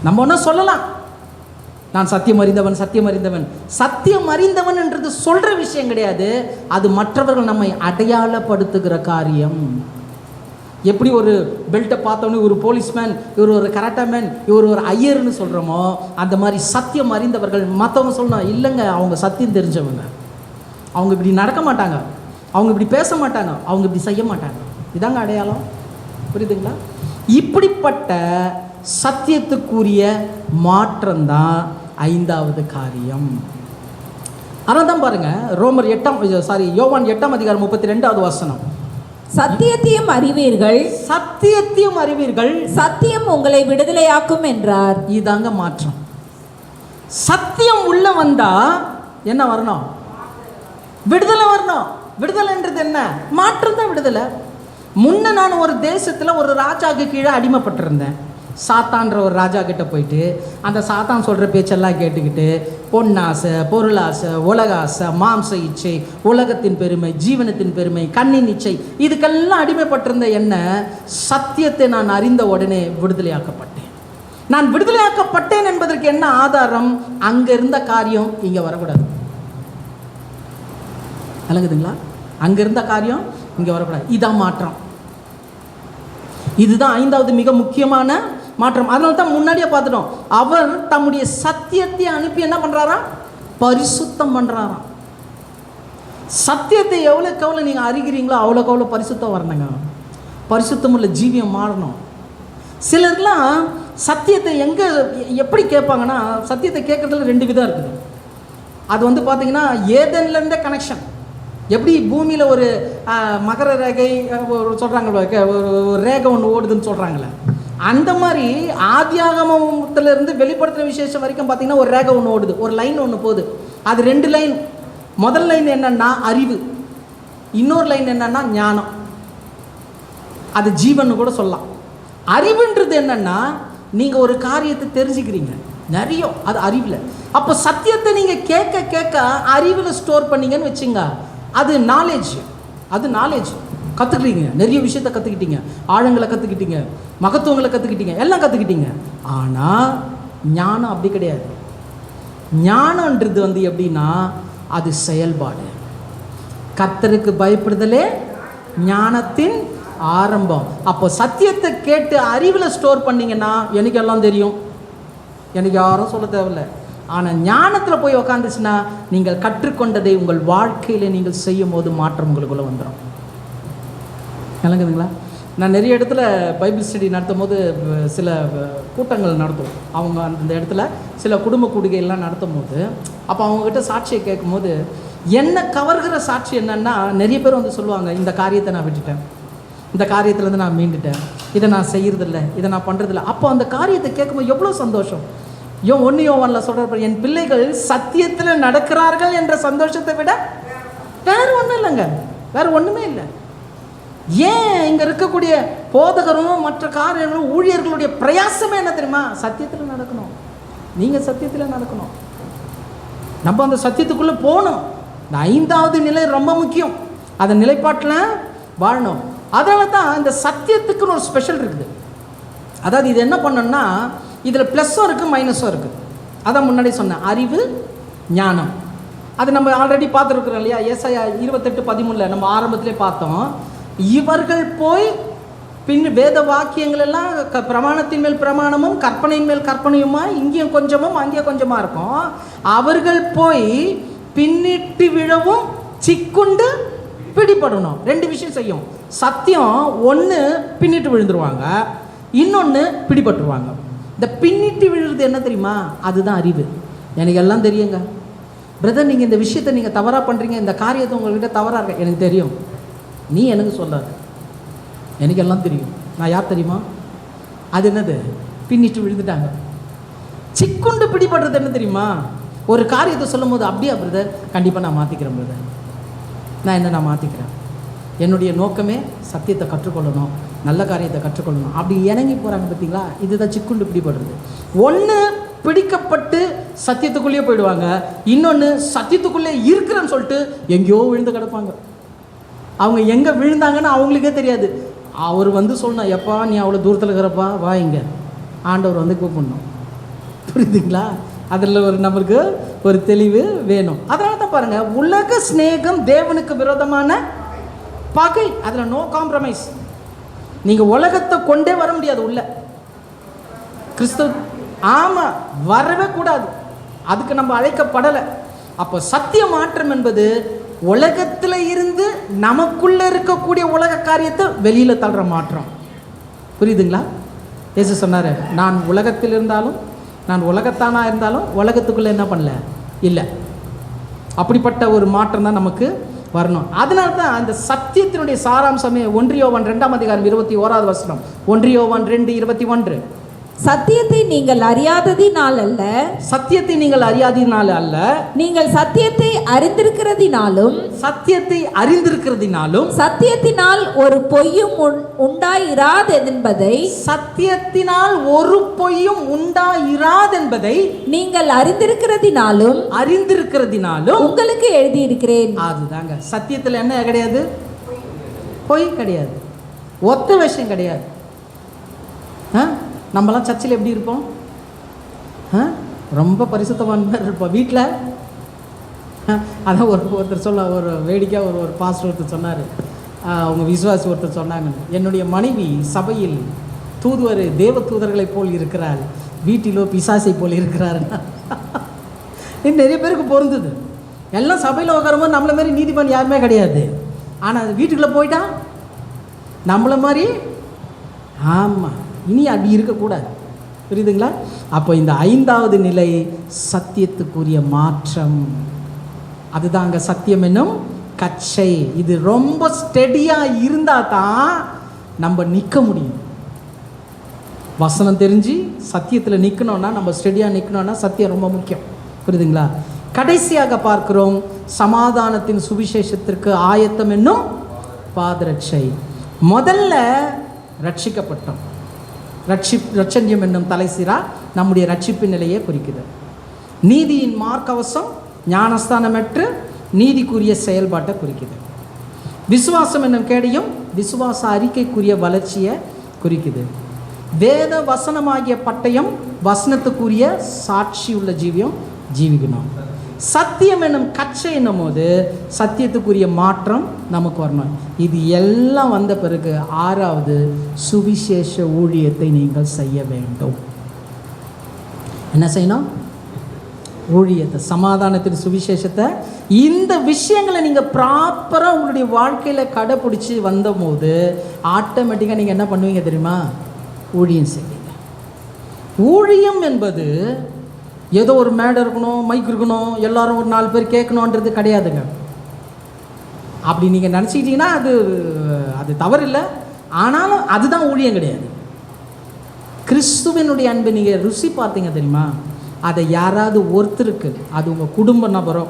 நம்ம ஒன்றா சொல்லலாம், நான் சத்தியம் அறிந்தவன், சத்தியம் அறிந்தவன். சத்தியம் அறிந்தவன் என்றது சொல்கிற விஷயம் கிடையாது, அது மற்றவர்கள் நம்மை அடையாளப்படுத்துகிற காரியம். எப்படி ஒரு பெல்ட்டை பார்த்தோன்னே ஒரு போலீஸ்மேன், இவர் ஒரு கராட்டாமேன், இவர் ஒரு ஐயர்னு சொல்கிறோமோ, அந்த மாதிரி சத்தியம் அறிந்தவர்கள் மற்றவங்க சொல்லணும், இல்லைங்க அவங்க சத்தியம் தெரிஞ்சவங்க, அவங்க இப்படி நடக்க மாட்டாங்க, அவங்க இப்படி பேச மாட்டாங்க, அவங்க இப்படி செய்ய மாட்டாங்க. இதாங்க அடையாளம். புரியுதுங்களா? இப்படிப்பட்ட சத்தியத்துக்குரிய மாற்றம்தான் 5வது காரியம். ஆனால் தான் பாருங்க, யோவான் 8:32 வசனம், சத்தியத்தையும் அறிவீர்கள், சத்தியத்தையும் அறிவீர்கள், சத்தியம் உங்களை விடுதலையாக்கும் என்றார். இதாங்க மாற்றம். சத்தியம் உள்ள வந்தா என்ன வரணும்? விடுதலை வரணும். விடுதலைன்றது என்ன? மாற்றம் தான் விடுதலை. முன்ன நான் ஒரு தேசத்தில் ஒரு ராஜாவுக்கு கீழே அடிமைப்பட்டிருந்தேன். சாத்தான்ற ஒரு ராஜா கிட்ட போயிட்டு அந்த சாத்தான் சொல்கிற பேச்செல்லாம் கேட்டுக்கிட்டு பொன்னாசை, பொருளாசை, உலக ஆசை, மாம்ச இச்சை, உலகத்தின் பெருமை, ஜீவனத்தின் பெருமை, கண்ணின் இச்சை, இதுக்கெல்லாம் அடிமைப்பட்டிருந்த என்ன, சத்தியத்தை நான் அறிந்த உடனே விடுதலையாக்கப்பட்டேன். நான் விடுதலையாக்கப்பட்டேன் என்பதற்கு என்ன ஆதாரம்? அங்கே இருந்த காரியம் இங்கே வரக்கூடாது. விளங்குதுங்களா? அங்கே இருந்த காரியம் இங்கே வரக்கூடாது. இதான் மாற்றம். இதுதான் 5வது மிக முக்கியமான மாற்றம். அதனால தான் முன்னாடியே பார்த்துட்டோம், அவர் தம்முடைய சத்தியத்தை அனுப்பி என்ன பண்ணுறாராம்? பரிசுத்தம் பண்ணுறாராம். சத்தியத்தை எவ்வளோக்கு எவ்வளோ நீங்கள் அறிகிறீங்களோ அவ்வளோக்கு அவ்வளோ பரிசுத்தம் வரணுங்க. பரிசுத்தம் உள்ள ஜீவியம் மாறணும். சிலர்லாம் சத்தியத்தை எப்படி கேட்பாங்கன்னா, சத்தியத்தை கேட்குறதுல 2 விதம் இருக்குது. அது பார்த்தீங்கன்னா ஏதன்லேருந்தே கனெக்ஷன். எப்படி பூமியில் ஒரு மகர ரேகை சொல்கிறாங்களோ, ஒரு ரேகை ஒன்று ஓடுதுன்னு சொல்கிறாங்களே, அந்த மாதிரி ஆதியாகமத்திலிருந்து வெளிப்படுத்துகிற விசேஷம் வரைக்கும் பார்த்தீங்கன்னா ஒரு ரேகை ஒன்று ஓடுது, ஒரு லைன் ஒன்று போகுது. அது 2 லைன். முதல் லைன் என்னன்னா அறிவு, இன்னொரு லைன் என்னன்னா ஞானம். அது ஜீவன் கூட சொல்லலாம். அறிவுன்றது என்னன்னா நீங்கள் ஒரு காரியத்தை தெரிஞ்சுக்கிறீங்க நிறைய, அது அறிவில். அப்போ சத்தியத்தை நீங்கள் கேட்க கேட்க அறிவில் ஸ்டோர் பண்ணீங்கன்னு வச்சுங்க, அது நாலேஜ். அது நாலேஜ் கற்றுக்குறீங்க, நிறைய விஷயத்தை கற்றுக்கிட்டீங்க, ஆழங்களை கற்றுக்கிட்டீங்க, மகத்துவங்களை கற்றுக்கிட்டீங்க, எல்லாம் கற்றுக்கிட்டீங்க. ஆனால் ஞானம் அப்படி கிடையாது. ஞானன்றது எப்படின்னா அது செயல்பாடு. கர்த்தருக்கு பயப்படுதலே ஞானத்தின் ஆரம்பம். அப்போ சத்தியத்தை கேட்டு அறிவில் ஸ்டோர் பண்ணிங்கன்னா எனக்கு எல்லாம் தெரியும், எனக்கு யாரும் சொல்ல தேவையில்லை. ஆனால் ஞானத்தில் போய் உக்காந்துச்சுன்னா நீங்கள் கற்றுக்கொண்டதை உங்கள் வாழ்க்கையில் நீங்கள் செய்யும் போது மாற்றம் உங்களுக்குள்ளே வந்துடும். விளங்குதுங்களா? நான் நிறைய இடத்துல பைபிள் ஸ்டடி நடத்தும் போது சில கூட்டங்கள் நடத்துவோம். அவங்க அந்த இடத்துல சில குடும்ப கூடுகையெல்லாம் நடத்தும் போது அப்போ அவங்கக்கிட்ட சாட்சியை கேட்கும் போது என்ன கவர்கிற சாட்சி என்னன்னா, நிறைய பேர் சொல்லுவாங்க, இந்த காரியத்தை நான் விட்டுட்டேன், இந்த காரியத்துலேருந்து நான் மீண்டுட்டேன், இதை நான் செய்கிறதில்ல, இதை நான் பண்ணுறதில்ல. அப்போ அந்த காரியத்தை கேட்கும்போது எவ்வளோ சந்தோஷம். யோவானில் சொல்கிற என் பிள்ளைகள் சத்தியத்தில் நடக்கிறார்கள் என்ற சந்தோஷத்தை விட வேறு ஒன்றும் இல்லைங்க, வேறு ஒன்றுமே இல்லை. ஏன் இங்கே இருக்கக்கூடிய போதகரும் மற்ற காரியங்களும் ஊழியர்களுடைய பிரயாசமே என்ன தெரியுமா? சத்தியத்தில் நடக்கணும். நீங்கள் சத்தியத்தில் நடக்கணும், நம்ம அந்த சத்தியத்துக்குள்ளே போகணும். இந்த 5வது நிலை ரொம்ப முக்கியம், அந்த நிலைப்பாட்டில் வாழணும். அதனால தான் இந்த சத்தியத்துக்குன்னு ஒரு ஸ்பெஷல் இருக்குது. அதாவது இது என்ன பண்ணணும்னா, இதில் ப்ளஸ்ஸும் இருக்குது மைனஸும் இருக்குது. அதான் முன்னாடி சொன்னேன், அறிவு ஞானம். அது நம்ம ஆல்ரெடி பார்த்துருக்குறோம் இல்லையா? ஏசாயா 28:13 நம்ம ஆரம்பத்திலே பார்த்தோம். இவர்கள் போய் பின் வேத வாக்கியங்கள் எல்லாம் பிரமாணத்தின் மேல் பிரமாணமும் கற்பனையின் மேல் கற்பனையுமா இங்கேயும் கொஞ்சமும் அங்கேயும் கொஞ்சமாக இருக்கும். அவர்கள் போய் பின்னிட்டு விழவும் சிக்குண்டு பிடிபடணும். 2 விஷயம் செய்யும் சத்தியம். ஒன்று பின்னிட்டு விழுந்துருவாங்க, இன்னொன்று பிடிபட்டுருவாங்க. இந்த பின்னிட்டு விழுறது என்ன தெரியுமா? அதுதான் அறிவு. எனக்கு எல்லாம் தெரியுங்க பிரதர், நீங்கள் இந்த விஷயத்தை நீங்கள் தவறாக பண்ணுறீங்க, இந்த காரியத்தை உங்கள்கிட்ட தவறாக இருக்க எனக்கு தெரியும், நீ எனக்கு சொல்லாது, எனக்கு எல்லாம் தெரியும். நான் யார் தெரியுமா? அது என்னது? பின்னிட்டு விழுந்துட்டாங்க. சிக்குண்டு பிடிபடுறது என்ன தெரியுமா? ஒரு காரியத்தை சொல்லும் போது அப்படியா பிரதர், கண்டிப்பாக நான் மாற்றிக்கிறேன் பிரதர், நான் மாற்றிக்கிறேன், என்னுடைய நோக்கமே சத்தியத்தை கற்றுக்கொள்ளணும், நல்ல காரியத்தை கற்றுக்கொள்ளணும், அப்படி இறங்கி போகிறாங்க. பார்த்தீங்களா? இதுதான் சிக்குண்டு பிடிபடுறது. ஒன்று பிடிக்கப்பட்டு சத்தியத்துக்குள்ளேயே போயிடுவாங்க, இன்னொன்று சத்தியத்துக்குள்ளே இருக்கிறேன்னு சொல்லிட்டு எங்கேயோ விழுந்து கிடப்பாங்க. அவங்க எங்கே விழுந்தாங்கன்னு அவங்களுக்கே தெரியாது. அவர் சொல்லணும், எப்பா நீ அவ்வளோ தூரத்தில் இருக்கிறப்பா வா இங்கே, ஆண்டவர் கூப்பிடணும். புரியுதுங்களா? அதில் நம்மளுக்கு ஒரு தெளிவு வேணும். அதனால தான் பாருங்கள், உலக ஸ்நேகம் தேவனுக்கு விரோதமான பகை. அதில் நோ காம்ப்ரமைஸ். நீங்கள் உலகத்தை கொண்டே வர முடியாது உள்ள கிறிஸ்தவ. ஆமாம், வரவே கூடாது, அதுக்கு நம்ம அழைக்கப்படலை. அப்போ சத்திய மாற்றம் என்பது உலகத்தில் இருந்து நமக்குள்ளே இருக்கக்கூடிய உலக காரியத்தை வெளியில் தள்ளுற மாற்றம். புரியுதுங்களா? இயேசு சொன்னார், நான் உலகத்தில் இருந்தாலும் நான் உலகத்தானாக இருந்தாலும் உலகத்துக்குள்ளே என்ன பண்ணல இல்லை. அப்படிப்பட்ட ஒரு மாற்றம் தான் நமக்கு வரணும். அதனால தான் அந்த சத்தியத்தினுடைய சாராம்சமே 1 யோவான் 2:21. 1 யோவான் 2:21. சத்தியத்தை நீங்கள் அறியாததினால் அல்ல, சத்தியத்தை நீங்கள் அறியாததினால் அல்ல, நீங்கள் சத்தியத்தை அறிந்திருக்கிறதினாலும், சத்தியத்தை அறிந்திருக்கிறதினாலும், சத்தியத்தினால் ஒரு பொய்யும் உண்டாயிராதென்பதை, சத்தியத்தினால் ஒரு பொய்யும் உண்டாயிராதென்பதை நீங்கள் அறிந்திருக்கிறதினாலும் உங்களுக்கு எழுதியிருக்கிறேன். அதுதாங்க சத்தியத்தில் என்ன கிடையாது? பொய் கிடையாது, ஒத்த விஷயம் கிடையாது. நம்மளாம் சர்ச்சில் எப்படி இருப்போம்? ரொம்ப பரிசுத்தவான் மாதிரி இருப்போம். வீட்டில் அதான் ஒருத்தர் ஒரு வேடிக்கையாக ஒரு பாஸ்டர் ஒருத்தர் சொன்னார், அவங்க விசுவாசி ஒருத்தர் சொன்னாங்க, என்னுடைய மனைவி சபையில் தூதுவர் தேவ தூதர்களை போல் இருக்கிறார், வீட்டிலோ பிசாசை போல் இருக்கிறாருன்னா. இது நிறைய பேருக்கு பொருந்தது. எல்லாம் சபையில் உட்காரும்போது நம்மளை மாதிரி நீதிமான் யாருமே கிடையாது. ஆனால் வீட்டுக்குள்ளே போயிட்டா நம்மளை மாதிரி. ஆமாம், இனி அப்படி இருக்கக்கூடாது. புரியுதுங்களா? அப்போ இந்த 5வது நிலை சத்தியத்துக்குரிய மாற்றம். அதுதாங்க சத்தியம் என்னும் கச்சை. இது ரொம்ப ஸ்டெடியாக இருந்தால் தான் நம்ம நிற்க முடியும். வசனம் தெரிஞ்சு சத்தியத்தில் நிற்கணும்னா, நம்ம ஸ்டெடியாக நிற்கணும்னா சத்தியம் ரொம்ப முக்கியம். புரியுதுங்களா? கடைசியாக பார்க்கிறோம், சமாதானத்தின் சுவிசேஷத்திற்கு ஆயத்தம் என்னும் பாதரட்சை. முதல்ல ரட்சிக்கப்பட்டோம். ரட்சண்யம் என்னும் தலைசீரா நம்முடைய ரட்சிப்பு நிலையை குறிக்குது. நீதியின் மார்க்கவசம் ஞானஸ்தானமற்று நீதிக்குரிய செயல்பாட்டை குறிக்குது. விசுவாசம் என்னும் கேடையும் விசுவாச அறிக்கைக்குரிய வளர்ச்சியை குறிக்குது. வேத வசனமாகிய பட்டயம் வசனத்துக்குரிய சாட்சி உள்ள ஜீவிக்கணும். சத்தியம் என்னும் கச்சை என்னும் போது சத்தியத்துக்குரிய மாற்றம் நமக்கு வரணும். இது எல்லாம் வந்த பிறகு ஆறாவது சுவிசேஷ ஊழியத்தை நீங்கள் செய்ய வேண்டும். என்ன செய்யணும்? ஊழியத்தை, சமாதானத்தின் சுவிசேஷத்தை, இந்த விஷயங்களை நீங்கள் ப்ராப்பராக உங்களுடைய வாழ்க்கையில் கடைப்பிடிச்சி வந்த போது ஆட்டோமேட்டிக்காக நீங்கள் என்ன பண்ணுவீங்க தெரியுமா? ஊழியம் செய்வீங்க. ஊழியம் என்பது ஏதோ ஒரு மேடை இருக்கணும், மைக் இருக்கணும், எல்லாரும் ஒரு 4 பேர் கேட்கணுன்றது கிடையாதுங்க. அப்படி நீங்கள் நினச்சிக்கிட்டீங்கன்னா அது தவறில்லை. ஆனாலும் அதுதான் ஊழியம் கிடையாது. கிறிஸ்துவனுடைய அன்பை நீங்கள் ருசி பார்த்தீங்க தெரியுமா? அதை யாராவது ஒருத்தருக்கு, அது உங்கள் குடும்ப நபரோ,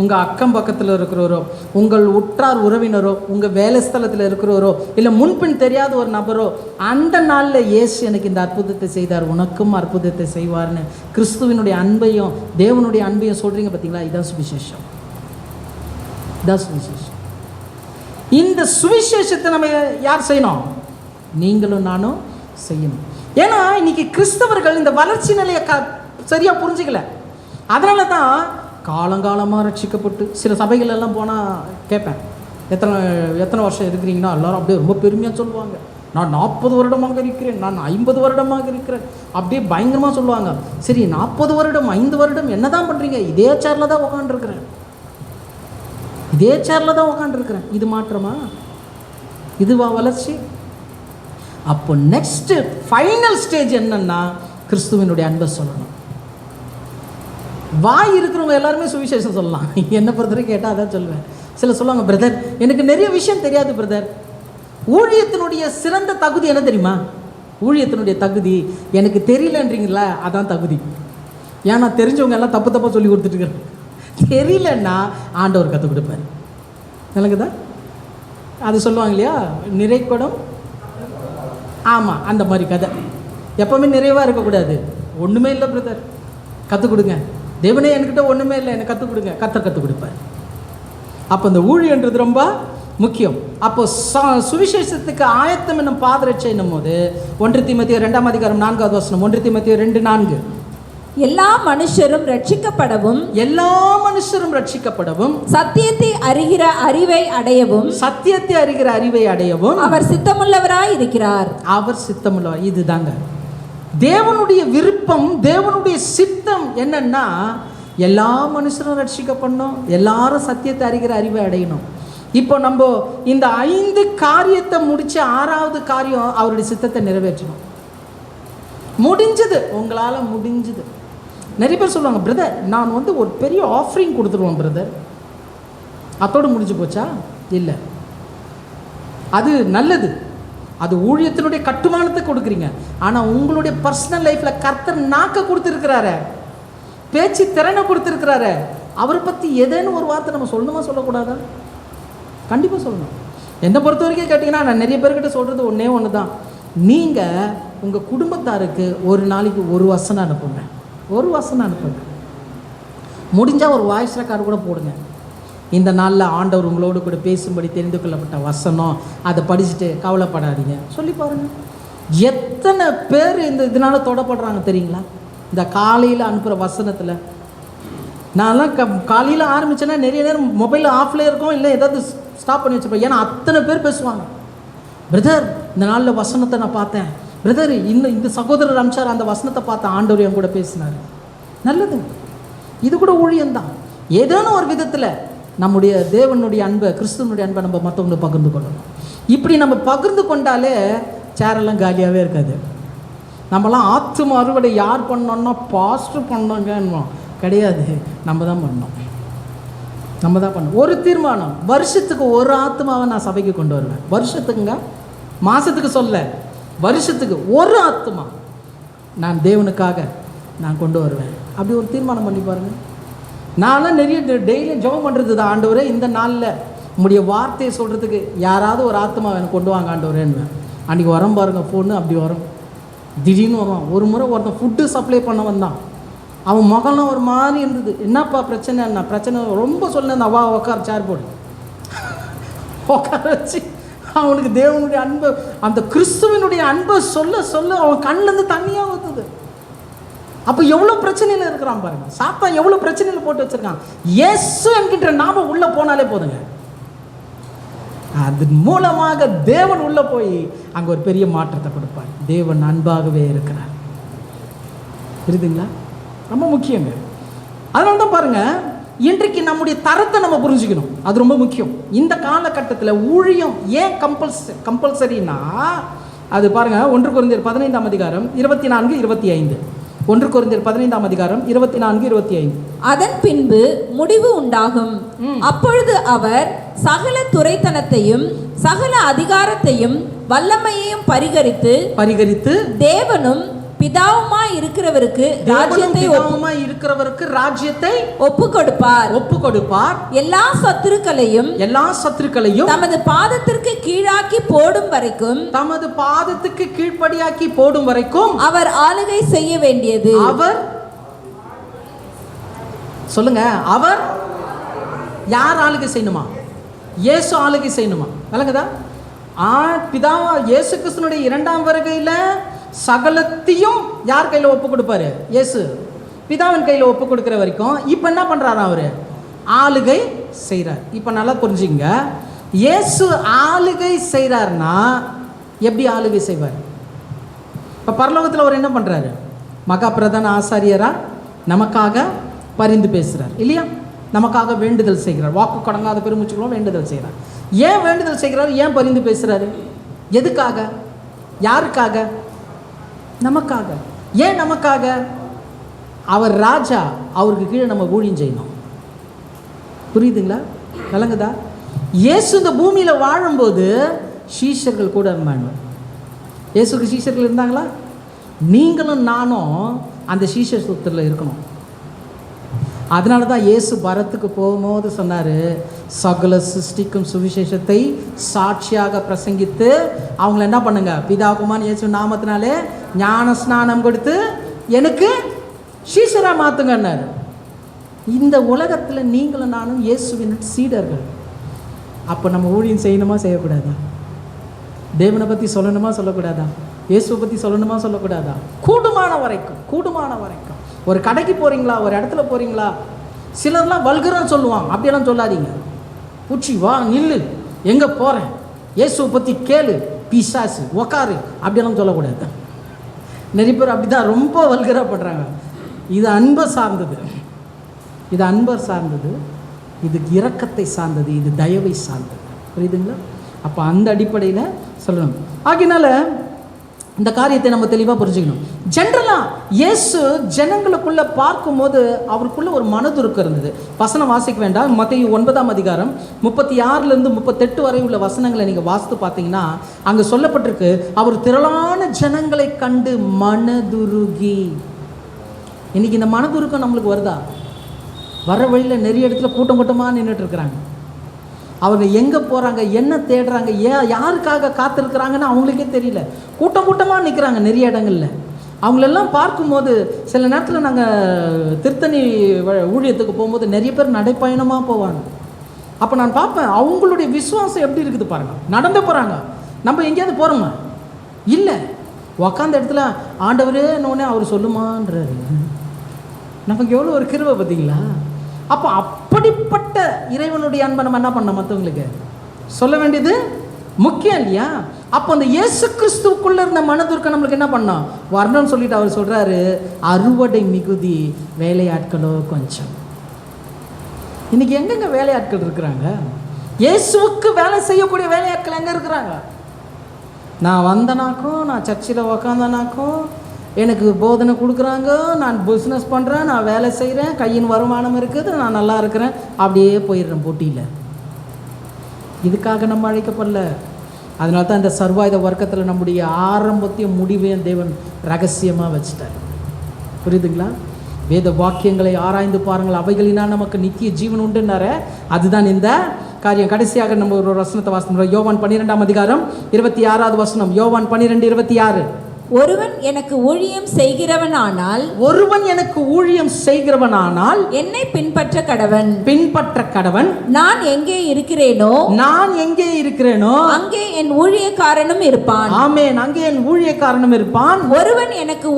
உங்கள் அக்கம் பக்கத்தில் இருக்கிறவரோ, உங்கள் உற்றார் உறவினரோ, உங்கள் வேலை ஸ்தலத்தில் இருக்கிறவரோ, இல்லை முன்பின் தெரியாத ஒரு நபரோ, அந்த நாளில் இயேசு எனக்கு இந்த அற்புதத்தை செய்தார், உனக்கும் அற்புதத்தை செய்வார்னு கிறிஸ்துவனுடைய அன்பையும் தேவனுடைய அன்பையும் சொல்கிறீங்க பார்த்தீங்களா? இதுதான் சுவிசேஷம். இதுதான் சுவிசேஷம். இந்த சுவிசேஷத்தை நம்ம யார் செய்யணும்? நீங்களும் நானும் செய்யணும். ஏன்னா இன்னைக்கு கிறிஸ்தவர்கள் இந்த வளர்ச்சி நிலையை சரியாக புரிஞ்சுக்கல. அதனால தான் காலங்காலமாக ரட்சிக்கப்பட்டு சில சபைகளெல்லாம் போனால் கேட்பேன், எத்தனை வருஷம் இருக்கிறீங்கன்னா எல்லாரும் அப்படியே ரொம்ப பெருமையாக சொல்லுவாங்க. நான் 40 வருடமாக இருக்கிறேன், நான் 50 வருடமாக இருக்கிறேன், அப்படியே பயங்கரமாக சொல்லுவாங்க. சரி, 40 வருடம் 5 வருடம் என்ன தான் பண்ணுறீங்க? இதே சேரில் தான் உட்காந்துருக்குறேன், இதே சேரில் தான் உட்காந்துருக்குறேன். இது மாற்றமா? இதுவா வளர்ச்சி? அப்போ நெக்ஸ்ட்டு ஃபைனல் ஸ்டேஜ் என்னன்னா கிறிஸ்துவனுடைய அன்பை சொல்லணும். வாய் இருக்கிறவங்க எல்லாருமே சுவிசேஷம் சொல்லலாம். என்னை பொறுத்தவரை கேட்டால் அதான் சொல்லுவேன். சில சொல்லுவாங்க, பிரதர் எனக்கு நிறைய விஷயம் தெரியாது பிரதர். ஊழியத்தினுடைய சிறந்த தகுதி என்ன தெரியுமா? ஊழியத்தினுடைய தகுதி எனக்கு தெரியலன்றீங்களா, அதான் தகுதி. ஏன்னா தெரிஞ்சவங்க எல்லாம் தப்பு தப்பாக சொல்லி கொடுத்துட்டுருக்காங்க. தெரியலன்னா ஆண்டவர் கற்றுக் கொடுப்பார். எனக்குதா அது சொல்லுவாங்க இல்லையா, நிறைக்குடம். ஆமாம், அந்த மாதிரி கதை. எப்போவுமே நிறைவாக இருக்கக்கூடாது. ஒன்றுமே இல்லை பிரதர், கற்றுக் கொடுங்க. தேவனே என்கிட்ட ஒன்றுமே இல்லை, எனக்கு கற்றுக் கொடுங்க. கற்றுக் கொடுப்பார். அப்போ இந்த ஊழியன்றது ரொம்ப முக்கியம். அப்போ சுவிசேஷத்துக்கு ஆயத்தம் என்னும் பாதரட்சை என்னும் போது 1 தீமோத்தேயு 2ஆம் அதிகாரம் 4வது வசனம், 1 தீமோத்தேயு 2:4, எல்லா மனுஷரும் ரட்சிக்கப்படவும், எல்லா மனுஷரும் ரட்சிக்கப்படவும், சத்தியத்தை அறிகிற அறிவை அடையவும், சத்தியத்தை அறிகிற அறிவை அடையவும் அவர் சித்தமுள்ளவராய் இருக்கிறார். அவர் சித்தமுள்ளவர். இதுதாங்க தேவனுடைய விருப்பம், தேவனுடைய சித்தம் என்னன்னா எல்லா மனுஷரும் ரட்சிக்கப்படணும், எல்லாரும் சத்தியத்தை அறிகிற அறிவை அடையணும். இப்போ நம்ம இந்த 5 காரியத்தை முடிச்சு 6வது காரியம் அவருடைய சித்தத்தை நிறைவேற்றணும். முடிஞ்சது, உங்களால் முடிஞ்சது. நிறைய பேர் சொல்லுவாங்க, பிரதர் நான் ஒரு பெரிய ஆஃபரிங் கொடுத்துருவோம் பிரதர், அதோடு முடிஞ்சு போச்சா? இல்லை, அது நல்லது, அது ஊழியத்தினுடைய கட்டுமானத்தை கொடுக்குறீங்க. ஆனால் உங்களுடைய பர்சனல் லைஃப்பில் கர்த்தர் நாக்க கொடுத்துருக்கிறாரு, பேச்சு திறனை கொடுத்துருக்கிறாரு. அவரை பற்றி ஏதேனும் ஒரு வார்த்தை நம்ம சொல்லணுமா சொல்லக்கூடாதா? கண்டிப்பாக சொல்லணும். என்னை பொறுத்த வரைக்கும் கேட்டிங்கன்னா நான் நிறைய பேர்கிட்ட சொல்கிறது ஒன்று தான், நீங்கள் உங்கள் குடும்பத்தாருக்கு ஒரு நாளைக்கு ஒரு வசனம் அனுப்புங்க. ஒரு வசனம் அனுப்புங்க. முடிஞ்சால் ஒரு வாய்ஸ் ரெக்கார்டு கூட போடுங்க. இந்த நாளில் ஆண்டவர் உங்களோடு கூட பேசும்படி தெரிந்து கொள்ளப்பட்ட வசனம், அதை படிச்சுட்டு கவலைப்படாதீங்க சொல்லி பாருங்கள். எத்தனை பேர் இதனால் தொடப்படுறாங்க தெரியுங்களா? இந்த காலையில் அனுப்புகிற வசனத்தில். நான்லாம் காலையில் ஆரம்பித்தேன்னா நிறைய நேரம் மொபைலில் ஆஃப்லேயே இருக்கும், இல்லை ஏதாவது ஸ்டாப் பண்ணி வச்சுப்பேன். ஏன்னா அத்தனை பேர் பேசுவாங்க, பிரதர் இந்த நாளில் வசனத்தை நான் பார்த்தேன், பிரதர் இந்த சகோதரர் அனுப்பிச்சார், அந்த வசனத்தை பார்த்தேன், ஆண்டவர் என் கூட பேசினார். நல்லது, இது கூட ஊழியம்தான். ஏதேனும் ஒரு விதத்தில் நம்முடைய தேவனுடைய அன்பை, கிறிஸ்துவனுடைய அன்பை நம்ம மற்றவங்களுக்கு பகிர்ந்து கொள்ளணும். இப்படி நம்ம பகிர்ந்து கொண்டாலே சேரெல்லாம் காலியாகவே இருக்காது. நம்மலாம் ஆத்தும அறுவடை யார் பண்ணோன்னா பாஸ்டர் பண்ணோங்கன்னு கிடையாது, நம்ம தான் பண்ணோம். நம்ம தான் பண்ணோம். ஒரு தீர்மானம், வருஷத்துக்கு ஒரு ஆத்மாவை நான் சபைக்கு கொண்டு வருவேன். வருஷத்துக்குங்க, மாதத்துக்கு சொல்ல, வருஷத்துக்கு ஒரு ஆத்மா நான் தேவனுக்காக நான் கொண்டு வருவேன். அப்படி ஒரு தீர்மானம் பண்ணி பாருங்கள். நான்லாம் நிறைய டெய்லியும் ஜெபம் பண்ணுறது தான், ஆண்டவரே இந்த நாளில் உங்களுடைய வார்த்தையை சொல்கிறதுக்கு யாராவது ஒரு ஆத்மா எனக்கு கொண்டு வாங்க ஆண்டவரேன்னு. அன்றைக்கி வரோம் பாருங்கள், ஃபோனு அப்படி வரும், திடீர்னு வருவான். ஒரு முறை ஒருத்தன் ஃபுட்டு சப்ளை பண்ண வந்தான், அவன் முகம்லாம் ஒரு மாதிரி இருந்தது. என்னப்பா பிரச்சனை? என்ன பிரச்சனை ரொம்ப சொன்னேன். அவா உட்கார சேர் போடு உட்கார வச்சு அவனுக்கு தேவனுடைய அன்பை, அந்த கிறிஸ்துவனுடைய அன்பை சொல்ல சொல்ல அவன் கண்ணிலேருந்து தண்ணியாக ஊற்றுது. அப்போ எவ்வளோ பிரச்சனையில் இருக்கிறான் பாருங்க. சாத்தான் எவ்வளோ பிரச்சனையில் போட்டு வச்சிருக்கான். இயேசு என்கின்ற நாம உள்ளே போனாலே போதுங்க, அது மூலமாக தேவன் உள்ளே போய் அங்கே ஒரு பெரிய மாற்றத்தை கொடுப்பார். தேவன் அன்பாகவே இருக்கிறார். புரியுதுங்களா? ரொம்ப முக்கியங்க. அதனால தான் பாருங்க, இன்றைக்கு நம்முடைய தரத்தை நம்ம புரிஞ்சுக்கணும், அது ரொம்ப முக்கியம். இந்த காலகட்டத்தில் ஊழியம் ஏன் கம்பல்சரினா, அது பாருங்க 1 கொரிந்தியர் 15ஆம் அதிகாரம் 24, 25. 1 கொரிந்தியர் 15ஆம் அதிகாரம் 24, 25. அதன் பின்பு முடிவு உண்டாகும். அப்பொழுது அவர் சகல துரைத்தனத்தையும் சகல அதிகாரத்தையும் வல்லமையையும் பரிகரித்து தேவனும் பிதாவுமாய் இருக்கிறவருக்கு ராஜ்யத்தை ஒப்பு கொடுப்பார். எல்லா சத்துருக்களையும் தமது பாதத்திற்கு கீழாக்கி போடும் வரைக்கும் அவர் ஆளுகை செய்ய வேண்டியது. சொல்லுங்க, அவர் யார் ஆளுகை செய்யணுமா? இயேசு ஆளுகை செய்யணுமா? விளங்குதா? பிதா இயேசு கிறிஸ்துனுடைய 2ஆம் வருகையில் சகலத்தையும் யார் கையில் ஒப்பு கொடுப்பாரு? இயேசு பிதாவின் கையில் ஒப்பு கொடுக்குற வரைக்கும் இப்போ என்ன பண்ணுறாரு? அவர் ஆளுகை செய்கிறார். இப்போ நல்லா புரிஞ்சுங்க, இயேசு ஆளுகை செய்கிறார்னா எப்படி ஆளுகை செய்வார்? இப்போ பரலோகத்தில் அவர் என்ன பண்ணுறாரு? மகா பிரதான ஆசாரியராக நமக்காக பரிந்து பேசுகிறார் இல்லையா? நமக்காக வேண்டுதல் செய்கிறார். வாக்கு கடங்காத பெருமூச்சுகளும் வேண்டுதல் செய்கிறார். ஏன் வேண்டுதல் செய்கிறார்? ஏன் பரிந்து பேசுகிறாரு? எதுக்காக? யாருக்காக? நமக்காக. ஏன் நமக்காக? அவர் ராஜா, அவருக்கு கீழே நம்ம ஊழியம் செய்யணும். புரியுதுங்களா? விளங்குதா? இயேசு இந்த பூமியில் வாழும்போது சீஷர்கள் கூட இருந்தாங்க. இயேசுக்கு சீஷர்கள் இருந்தாங்களா? நீங்களும் நானும் அந்த சீஷத்துவத்தில் இருக்கணும். அதனால தான் இயேசு பரத்துக்கு போகும்போது சொன்னார், சகல சிருஷ்டிக்கும் சுவிசேஷத்தை சாட்சியாக பிரசங்கித்து அவங்கள என்ன பண்ணுங்க, பிதா குமாரன் இயேசு நாமத்தினாலே ஞான ஸ்நானம் கொடுத்து எனக்கு சீஷராக மாற்றுங்கன்னாரு. இந்த உலகத்தில் நீங்களும் நானும் இயேசுவின் சீடர்கள். அப்போ நம்ம ஊழியம் செய்யணுமா செய்யக்கூடாதா? தேவனை பற்றி சொல்லணுமா சொல்லக்கூடாதா? இயேசுவை பற்றி சொல்லணுமா சொல்லக்கூடாதா? கூடுமான வரைக்கும் ஒரு கடைக்கு போகிறீங்களா, ஒரு இடத்துல போகிறீங்களா, சிலர்லாம் வல்கரான்னு சொல்லுவாங்க. அப்படியெல்லாம் சொல்லாதீங்க. பூச்சி வா நில்லு, எங்கே போகிறேன், இயேசுவை பற்றி கேளு, பிசாசு உக்காரு, அப்படியெல்லாம் சொல்லக்கூடாது. நிறைய பேர் அப்படி தான் ரொம்ப வல்கராக பண்ணுறாங்க. இது அன்பை சார்ந்தது, இது இரக்கத்தை சார்ந்தது, இது தயவை சார்ந்தது. புரியுதுங்களா? அப்போ அந்த அடிப்படையில் சொல்லணும். ஆகினால இந்த காரியத்தை நம்ம தெளிவாக புரிஞ்சுக்கணும். ஜென்ரலாக இயேசு ஜனங்களுக்குள்ளே பார்க்கும்போது அவருக்குள்ளே ஒரு மனதுருக்கம் இருந்தது. வசனம் வாசிக்க வேண்டாம். மத்தேயு 9ஆம் அதிகாரம் 36 38 வரை உள்ள வசனங்களை நீங்கள் வாசித்து பார்த்தீங்கன்னா அங்கே சொல்லப்பட்டிருக்கு, அவர் திரளான ஜனங்களை கண்டு மனதுருகி. இன்னைக்கு இந்த மனதுருக்கம் நம்மளுக்கு வருதா? வர வழியில் நிறைய இடத்துல கூட்டமாக நின்றுட்டு இருக்கிறாங்க. அவங்க எங்கே போகிறாங்க, என்ன தேடுறாங்க, யாருக்காக காத்திருக்கிறாங்கன்னு அவங்களுக்கே தெரியல. கூட்டமாக நிற்கிறாங்க நிறைய இடங்களில். அவங்களெல்லாம் பார்க்கும்போது சில நேரத்தில் நாங்கள் திருத்தணி ஊழியத்துக்கு போகும்போது நிறைய பேர் நடைப்பயணமாக போவாங்க. அப்போ நான் பார்ப்பேன் அவங்களுடைய விசுவாசம் எப்படி இருக்குது பாருங்கள். நடந்து போகிறாங்க. நம்ம எங்கேயாவது போகிறோமா? இல்லை, உக்காந்த இடத்துல ஆண்டவரே நோனே அவர் சொல்லுமான்றாரு. நமக்கு எவ்வளோ ஒரு கிருபை பார்த்தீங்களா? அப்போ அப்படிப்பட்ட இறைவனுடைய அன்பை நம்ம என்ன பண்ணோம், மற்றவங்களுக்கு சொல்ல வேண்டியது முக்கியம் இல்லையா? அப்போ அந்த இயேசு கிறிஸ்துவுக்குள்ளே இருந்த மனதுருக்கம் நம்மளுக்கு என்ன பண்ணோம் வரணும்னு சொல்லிட்டு அவர் சொல்கிறாரு, அறுவடை மிகுதி, வேலையாட்களோ கொஞ்சம். இன்னைக்கு எங்கெங்க வேலையாட்கள் இருக்கிறாங்க? இயேசுவுக்கு வேலை செய்யக்கூடிய வேலையாட்கள் எங்கே இருக்கிறாங்க? நான் வந்தனாக்கும், நான் சர்ச்சில் உக்காந்தனாக்கும், எனக்கு போதனை கொடுக்குறாங்க, நான் பிஸ்னஸ் பண்ணுறேன், நான் வேலை செய்கிறேன், கையின் வருமானம் இருக்குது, நான் நல்லா இருக்கிறேன், அப்படியே போயிடுறேன் போட்டியில். இதுக்காக நம்ம அழைக்கப்படல. அதனால தான் இந்த சர்வாயுத வர்க்கத்தில் நம்முடைய ஆரம்பத்தையும் முடிவையும் தேவன் ரகசியமாக வச்சுட்டார். புரியுதுங்களா? வேத வாக்கியங்களை ஆராய்ந்து பாருங்கள், அவைகளினால் நமக்கு நித்திய ஜீவன் உண்டுன்னார. அதுதான் இந்த காரியம். கடைசியாக நம்ம ஒரு வசனத்தை வாசிக்கிறோம். யோவான் 12ஆம் அதிகாரம் 26வது வசனம். யோவான் 12:26. ஒருவன் எனக்கு ஊழியம் செய்கிறவனானால் என்னை பின்பற்ற கடவன். நான் எங்கே இருக்கிறேனோ அங்கே என் ஊழியக்காரனும் இருப்பான். ஆமென். அங்கே என் ஊழியக்காரனும் இருப்பான். ஒருவன் எனக்கு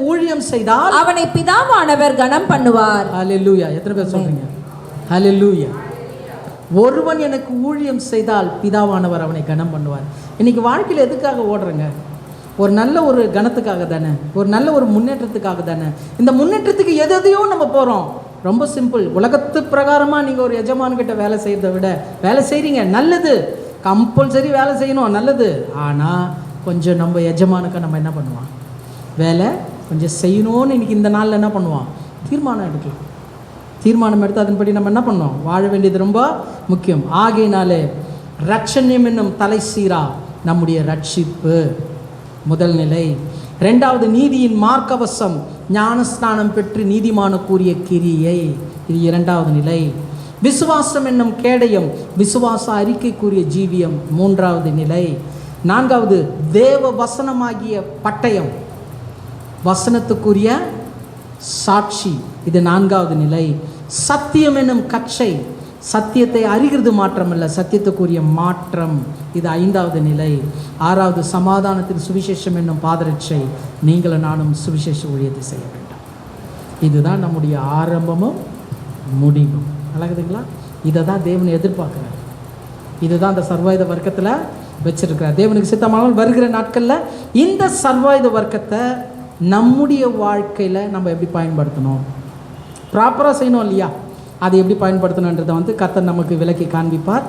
ஊழியம் செய்தால் அவனை பிதாவானவர் கனம் பண்ணுவார். ஹல்லேலூயா. எத்தனை பேர் சொல்றீங்க ஹல்லேலூயா? ஒருவன் எனக்கு ஊழியம் செய்தால் பிதாவானவர் அவனை கனம் பண்ணுவார். இன்னைக்கு வாழ்க்கையில் எதுக்காக ஓடுறேங்க? ஒரு நல்ல ஒரு கணத்துக்காக தானே, ஒரு நல்ல ஒரு முன்னேற்றத்துக்காக தானே. இந்த முன்னேற்றத்துக்கு எதையோ நம்ம போகிறோம். ரொம்ப சிம்பிள். உலகத்து பிரகாரமாக நீங்கள் ஒரு எஜமான்கிட்ட வேலை செய்கிறத விட வேலை செய்கிறீங்க, நல்லது, கம்பல்சரி வேலை செய்யணும், நல்லது. ஆனால் கொஞ்சம் நம்ம எஜமானுக்கு நம்ம என்ன பண்ணுவோம்? வேலை கொஞ்சம் செய்யணும்னு இன்றைக்கி இந்த நாளில் என்ன பண்ணுவோம்? தீர்மானம் எடுக்கலாம். தீர்மானம் எடுத்து அதன்படி நம்ம என்ன பண்ணோம்? வாழ வேண்டியது ரொம்ப முக்கியம். ஆகையினாலே ரட்சண்யம் என்னும் தலை சீரா நம்முடைய ரட்சிப்பு முதல் நிலை. ரெண்டாவது, நீதியின் மார்க்கவசம், ஞானஸ்நானம் பெற்று நீதிமான கூறிய கிரியை, இது இரண்டாவது நிலை. விசுவாசம் என்னும் கேடயம், விசுவாச அறிக்கை கூறிய ஜீவியம், மூன்றாவது நிலை. நான்காவது, தேவ வசனமாகிய பட்டயம், வசனத்துக்குரிய சாட்சி, இது நான்காவது நிலை. சத்தியம் என்னும் கச்சை, சத்தியத்தை அறிகிறது மாற்றமல்ல, சத்தியத்துக்குரிய மாற்றம், இது ஐந்தாவது நிலை. ஆறாவது, சமாதானத்தின் சுவிசேஷம் என்னும் பாதரட்சை, நீங்களும் நானும் சுவிசேஷ ஊழியத்தை செய்ய வேண்டும். இதுதான் நம்முடைய ஆரம்பமும் முடிவும். அழகுதுங்களா? இதை தான் தேவனை எதிர்பார்க்குறார். இதுதான் அந்த சர்வாயுத வர்க்கத்தில் வச்சிருக்கிறார். தேவனுக்கு சித்தமானால் வருகிற நாட்களில் இந்த சர்வாயுத வர்க்கத்தை நம்முடைய வாழ்க்கையில் நம்ம எப்படி பயன்படுத்தணும், ப்ராப்பராக செய்யணும் இல்லையா? அதை எப்படி பயன்படுத்தணுன்றதை கர்த்தர் நமக்கு விளக்கி காண்பிப்பார்.